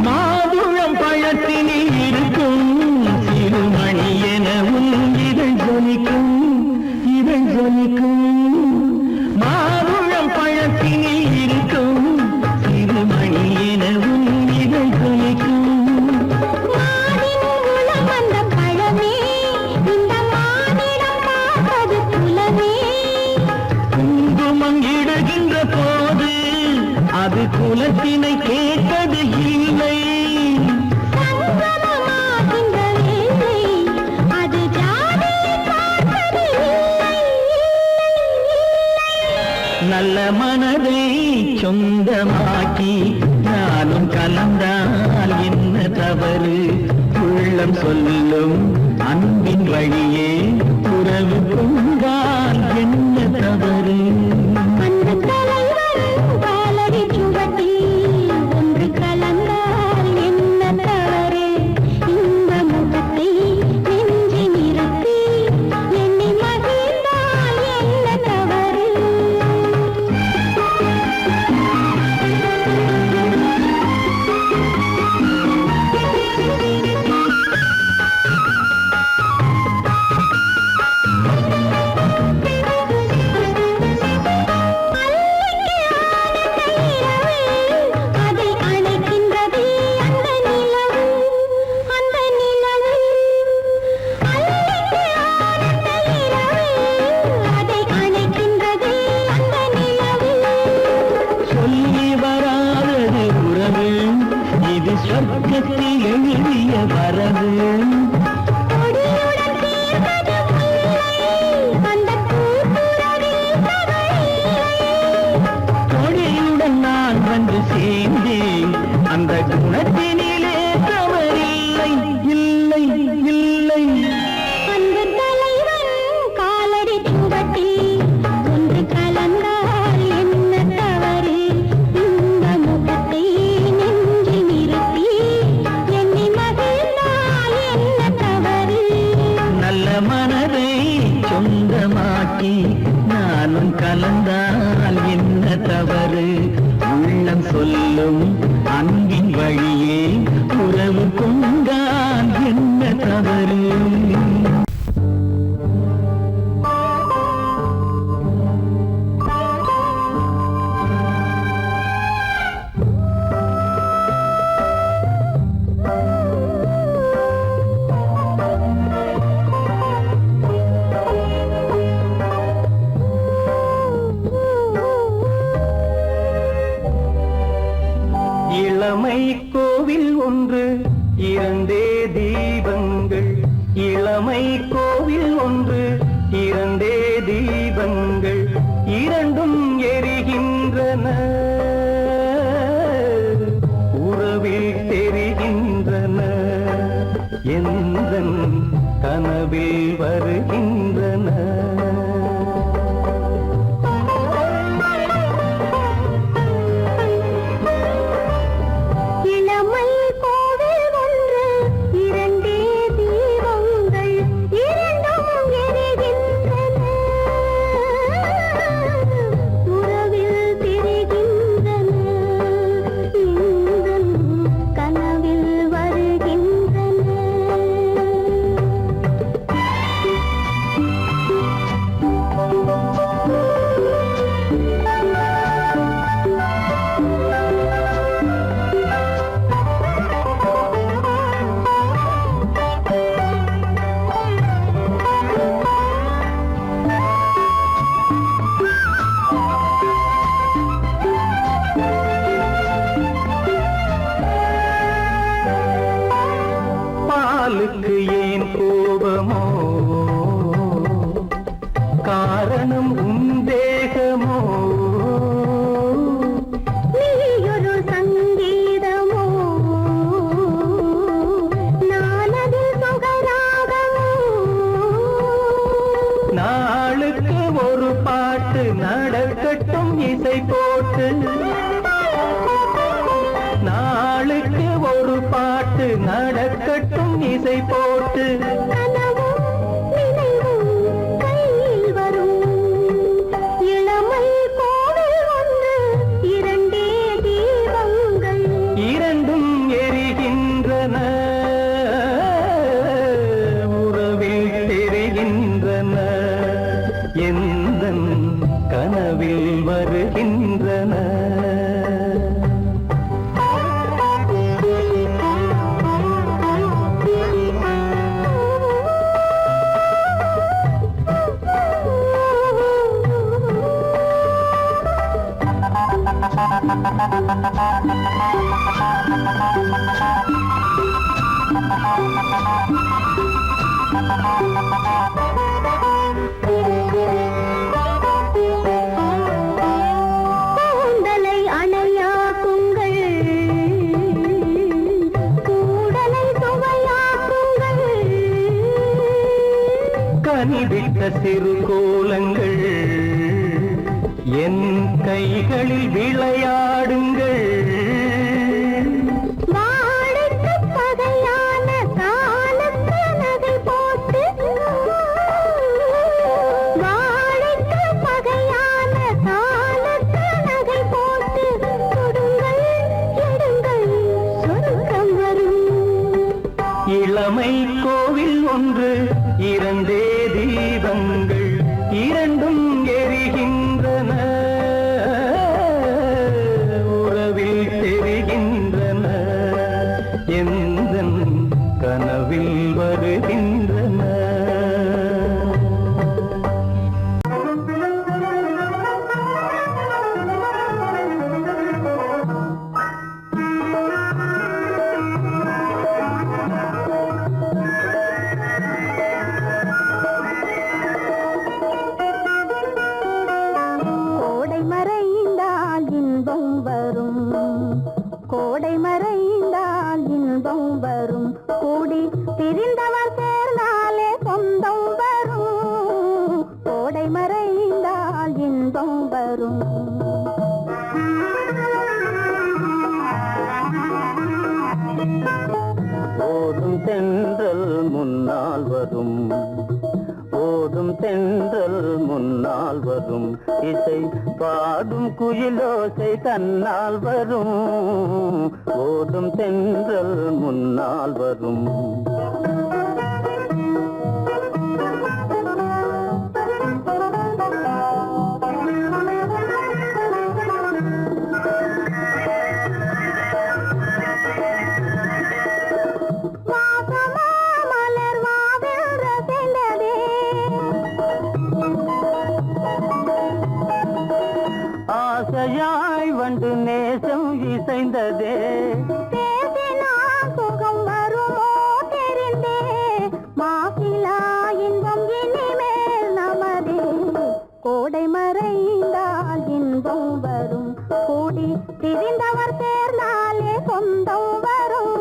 Speaker 6: மாதுளம் பழத்தினில் இருக்கும் சிறுமணி எனவும் இதழ் ஜொலிக்கும் மாதுளம் பழத்தினில் இருக்கும் சிறுமணி எனவும் இதழ் ஜொலிக்கும்
Speaker 4: மானின் உளம் வந்த பழமே இந்த மானிடம் பார்ப்பது குலமே
Speaker 6: குங்குமம் இடுகின்ற போது அது குலத்தினை கேட்பது இல்லை
Speaker 4: சங்கமமாகின்ற வேளை அது ஜாதியை பார்ப்பது இல்லை
Speaker 6: நல்ல மனதை சொந்தமாக்கி நானும் கலந்தால் என்ன தவறு உள்ளம் சொல்லும் அன்பின் வழியே உறவு கொண்டால் என்ன தவறு
Speaker 4: அன்பு தலைவன் காலடி சுவட்டில் ஒன்று கலந்தால் என்ன தவறு இந்த முகத்தை நெஞ்சில் நிறுத்தி எண்ணி மகிழ்ந்தால் என்ன தவறு
Speaker 6: வந்து சேர்ந்தேன் அந்த குணத்தினிலே தவறில்லை இல்லை இல்லை
Speaker 4: அன்பு தலைவன் காலடி சுவட்டில் ஒன்று கலந்தால் என்ன தவறு இந்த முகத்தை நெஞ்சில் நிறுத்தி எண்ணி மகிழ்ந்தால் என்ன தவறு
Speaker 6: நல்ல மனதை சொந்தமாக்கி நானும் கலந்தால் என்ன தவறு உள்ளம் சொல்லும் அன்பின் வழியே உறவு கொண்டால் என்ன தவறு இளமை கோவில் ஒன்று இரண்டே தீபங்கள் இளமை கோவில் ஒன்று இரண்டே தீபங்கள் இரண்டும் எரிகின்றன உறவில் தெரிகின்றன எந்தன் கனவில் வருகின்றன பாலுக்கு ஏன் கோபமோ காரணம் உந்தேகமோ
Speaker 4: நீயொரு சங்கீதமோ நானது சுகராகமோ
Speaker 6: நாளுக்கு ஒரு பாட்டு நடக்கட்டும் இசை போட்டு நாளுக்கு ஒரு பாட்டு நடக்கட்டும் இசை போட்டு
Speaker 4: கனவும் நினைவும் கையில் வரும் இளமை கோவில் ஒன்று இரண்டே தீபங்கள்
Speaker 6: இரண்டும் எரிகின்றன உறவில் தெரிகின்றன எந்தன் கனவில் வருகின்றன
Speaker 4: கூந்தலை அணையாக்குங்கள் கூடலை சுவையாக்குங்கள்
Speaker 6: கனிவிட்ட சிறு கோலங்கள் என் கைகளில் விளையாடுங்கள்
Speaker 4: வாழைக்கு பகையான காலத்து நகை போட்டு வாழைக்கு பகையான காலத்து நகை போட்டு கொடுங்கள் எடுங்கள் சொர்க்கம் வரும்
Speaker 6: இளமை கோவில் ஒன்று இரண்டே தீபங்கள் இரண்டும் எரிகின்றன உறவில் தெரிகின்றன எந்தன் கனவில் வருகின்றன
Speaker 4: வரும்.
Speaker 6: ஓடும் தென்றல் முன்னால் வரும், ஓடும் தென்றல் முன்னால் வரும், இசை பாடும் குயிலோசை தன்னால் வரும். ஓடும் தென்றல் முன்னால் வரும். ஆசையாய் வந்து நேசம் இசைந்ததே,
Speaker 4: பேசினால் சுகம் வருமோ தெரிந்தே, மாசிலா இன்பம் இனிமேல் நமதே. கோடை மறைந்தால் இன்பம் வரும், கூடி திரிந்தவர் சேர்ந்தாலே சொந்தம் வரும்.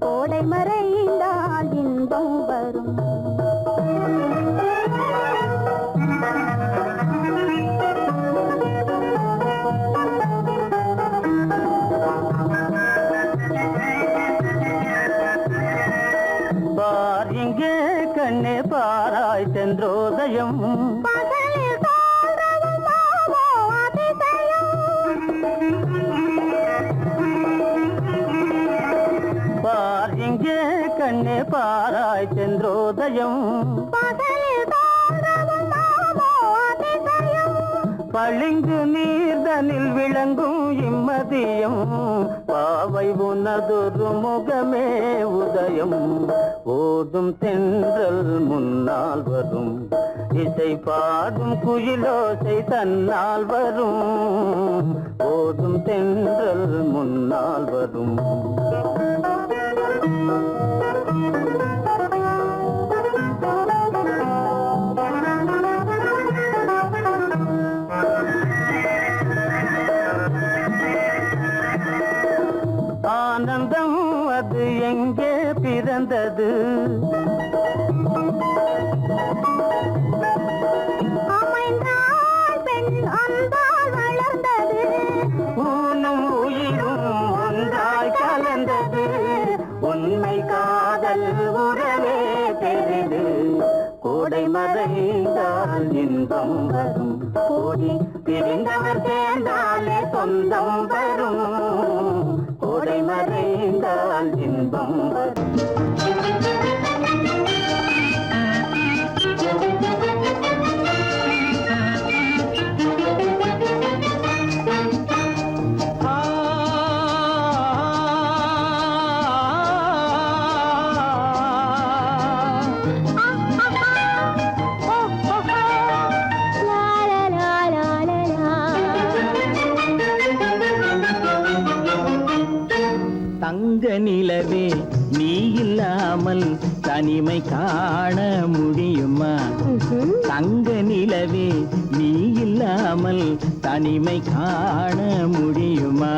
Speaker 4: கோடை மறைந்தால் இன்பம் வரும்.
Speaker 6: பார் இங்கே கண்ணே பாராய் சென்றோதயம்,
Speaker 4: பகலில் தோன்றவும் மாமோ அதிசயம்.
Speaker 6: பார் இங்கே கண்ணே பாராய் சென்றோதயம்,
Speaker 4: பகலில் தோன்றவும் மாமோ அதிசயம்.
Speaker 6: பளிங்கு நீர்தனில் விளங்கும் இம்மதியம், பாவை உனதொரு முகமே உதயம். ஓடும் தென்றல் முன்னால் வரும், இசை பாடும் குயிலோசை தன்னால் வரும். ஓடும் தென்றல் முன்னால் வரும். ஆனந்தம் அது எங்கே பிறந்தது,
Speaker 4: அமைந்தாள் பெண் அன்பால் வளர்ந்தது.
Speaker 6: ஊனும் உயிரும் ஒன்றாய் கலந்தது, உண்மை காதல் உறவே பெரிது. கோடை மறைந்தால் இன்பம் வரும், கூடி பிரிந்தவர் சேர்ந்தாலே சொந்தம் வரும். கோடை மறைந்தால் இன்பம் வரும். தங்க நிலவே நீ இல்லாமல் தனிமை காண முடியுமா? தங்க நிலவே நீ இல்லாமல் தனிமை காண முடியுமா?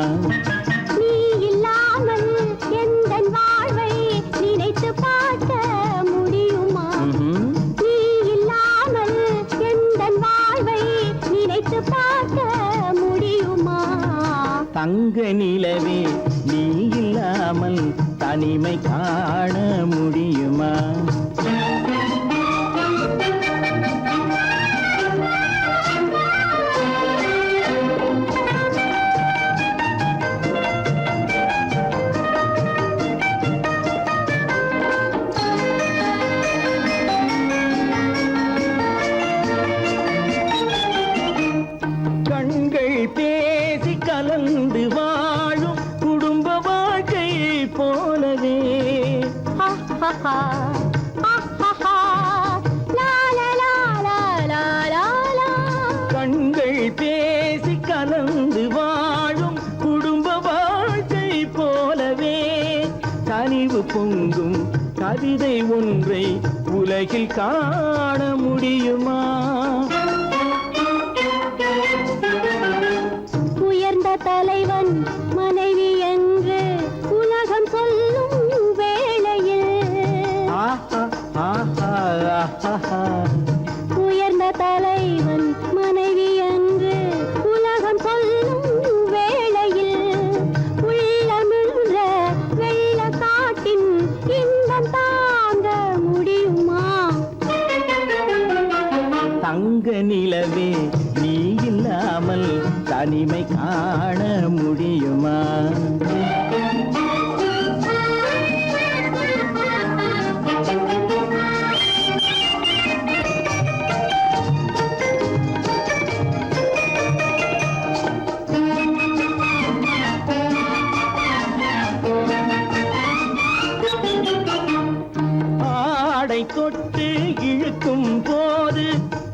Speaker 4: நீ இல்லாமல் எந்தன் வாழ்வை நினைத்து பார்க்க முடியுமா? நீ இல்லாமல் எந்தன் வாழ்வை நினைத்து பார்க்க முடியுமா?
Speaker 6: தங்க நிலவே நீ இல்லாமல் தனிமை காண முடியுமா? கண்கள் பேசி கலந்து வாழும் குடும்ப வாழ்க்கை போலவே. கண்கள் பேசி கலந்து வாழும் குடும்ப வாழ்க்கை போலவே, கனிவு பொங்கும் கவிதை ஒன்றை உலகில் காண முடியுமா?
Speaker 4: உயர்ந்த தலைவன் மனைவி என்று உலகம் சொல்லும் வேளையில், உயர்ந்த தலைவன் மனைவி என்று
Speaker 6: தனிமை காண முடியுமா? ஆடை தொட்டு இழுக்கும் போது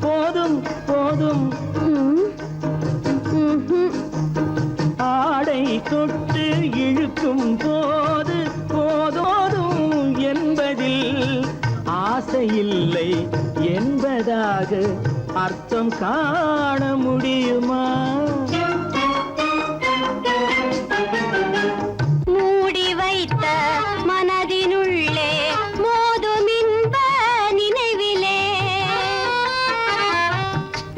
Speaker 6: போதும் போதும், ஆடை தொட்டு இழுக்கும் போது போதோதும் என்பதில் ஆசையில்லை என்பதாக அர்த்தம் காண முடியுமா?
Speaker 4: மூடி வைத்த மனதினுள்ளே மோதும் இன்ப நினைவிலே,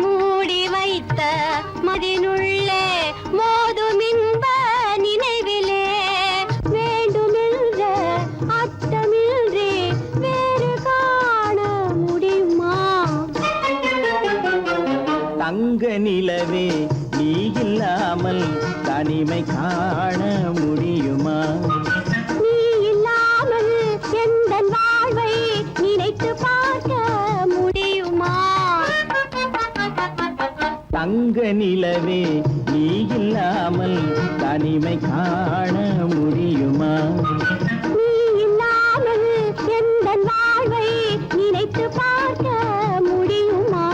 Speaker 4: மூடி வைத்த மனதினுள்ளே மோதும் இன்ப நினைவிலே, வேண்டுமென்ற அர்த்தமின்றி வேறு காண முடியுமா?
Speaker 6: தங்க நிலவே நீ இல்லாமல் தனிமை காண முடியுமா?
Speaker 4: நீ இல்லாமல் எந்தன் வாழ்வை நினைத்து பார்க்க முடியுமா?
Speaker 6: தங்க நிலவே நீ இல்லாமல் தனிமை காண முடியுமா?
Speaker 4: நீ இல்லாமல் எந்தன் வாழ்வை நினைத்து பார்க்க முடியுமா?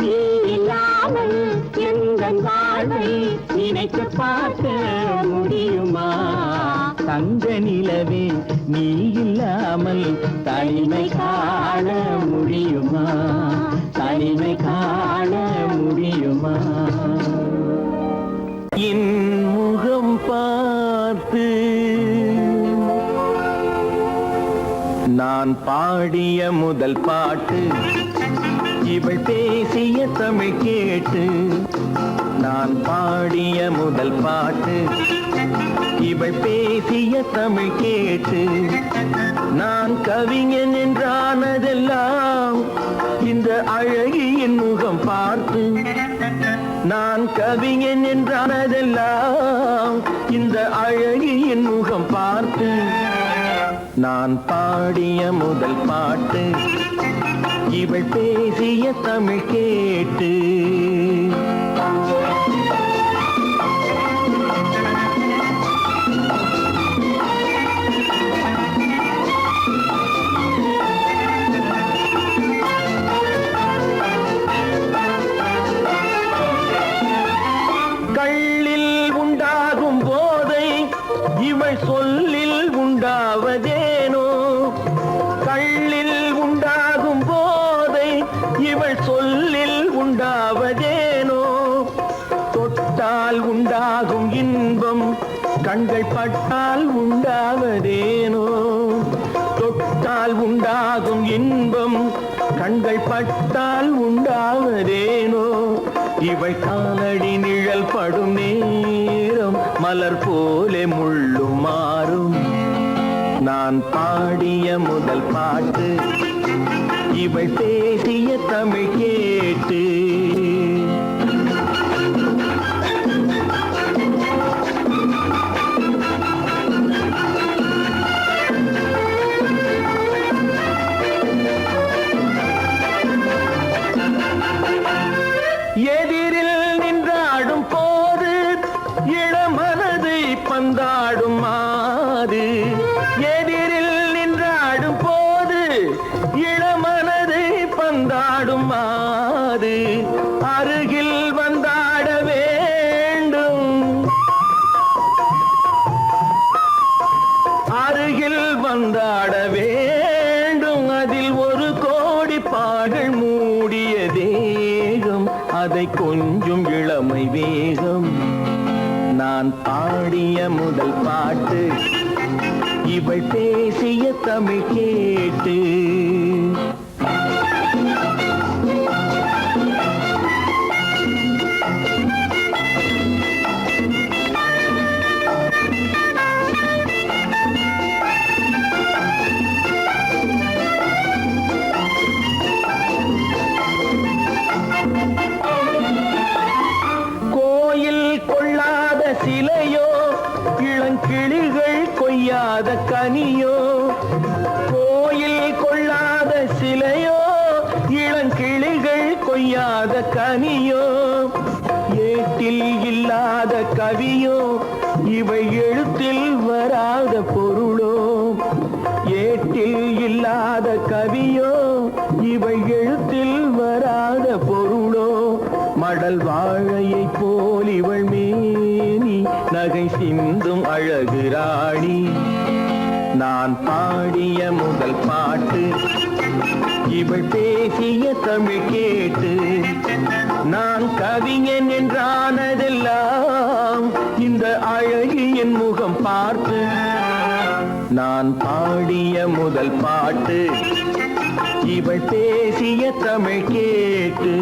Speaker 6: நீ இல்லாமல் எந்தன் வாழ்வை நினைத்து பார்க்க முடியுமா? தங்க நிலவே நீ இல்லாமல் தனிமை காண முடியுமா? தனிமை காண முடியுமா? என் முகம் பார்த்து நான் பாடிய முதல் பாட்டு, இவள் பேசிய தமிழ் கேட்டு. நான் பாடிய முதல் பாட்டு, இவள் பேசிய தமிழ் கேட்டு. நான் கவிஞன் என்றானதெல்லாம் இந்த அழகியின் முகம் பார்த்து. நான் கவிஞன் என்றானதெல்லாம் இந்த அழகியின் முகம் பார்த்து. நான் பாடிய முதல் பாட்டு, இவள் பேசிய தமிழ் கேட்டு. கள்ளில் உண்டாகும் போதை இவள் சொல்லில் உண்டாவதேனோ? கள்ளில் உண்டாகும் போதை இவள் சொல்லில் உண்டாவதேனோ? தொட்டால் உண்டாகும் இன்பம் கண்கள் பட்டால் உண்டாவதேனோ? தொட்டால் உண்டாகும் இன்பம் கண்கள் பட்டால் உண்டாவதேனோ? இவள் காலடி நிழல் படும் நேரம் மலர் போலே முள்ளும் மாறும். நான் பாடிய முதல் பாட்டு, இவள் பேசிய தமிழ் கேட்டு. எதிரில் நின்றாடும் போது இளமனதை பந்தாடும் மாது. எதிரில் நின்றாடும் போது இளமனதை பந்தாடும் மாது. அருகில் வந்தாட வேண்டும், அருகில் வந்தாட வேண்டும். அதில் ஒரு கோடி பாடல் மூடிய தேகம், அதை கொஞ்சம் இளமை வேகம். நான் பாடிய முதல் பாட்டு, இவள் பேசிய தமிழ் கேட்டு. ஏட்டில் இல்லாத கவியோ இவை எழுத்தில் வராத பொருளோ ஏட்டில் இல்லாத கவியோ இவை எழுத்தில் வராத பொருளோ மடல் வாழையை போல் இவள் மேனி நகை சிந்தும் அழகு ராணி நான் பாடிய முதல் பாட்டு இவள் பேசிய தமிழ் கேட்டு நான் கவிஞன் என்றானதெல்லாம் இந்த அழகியின் முகம் பார்த்து நான் பாடிய முதல் பாட்டு இவள் பேசிய தமிழ் கேட்டு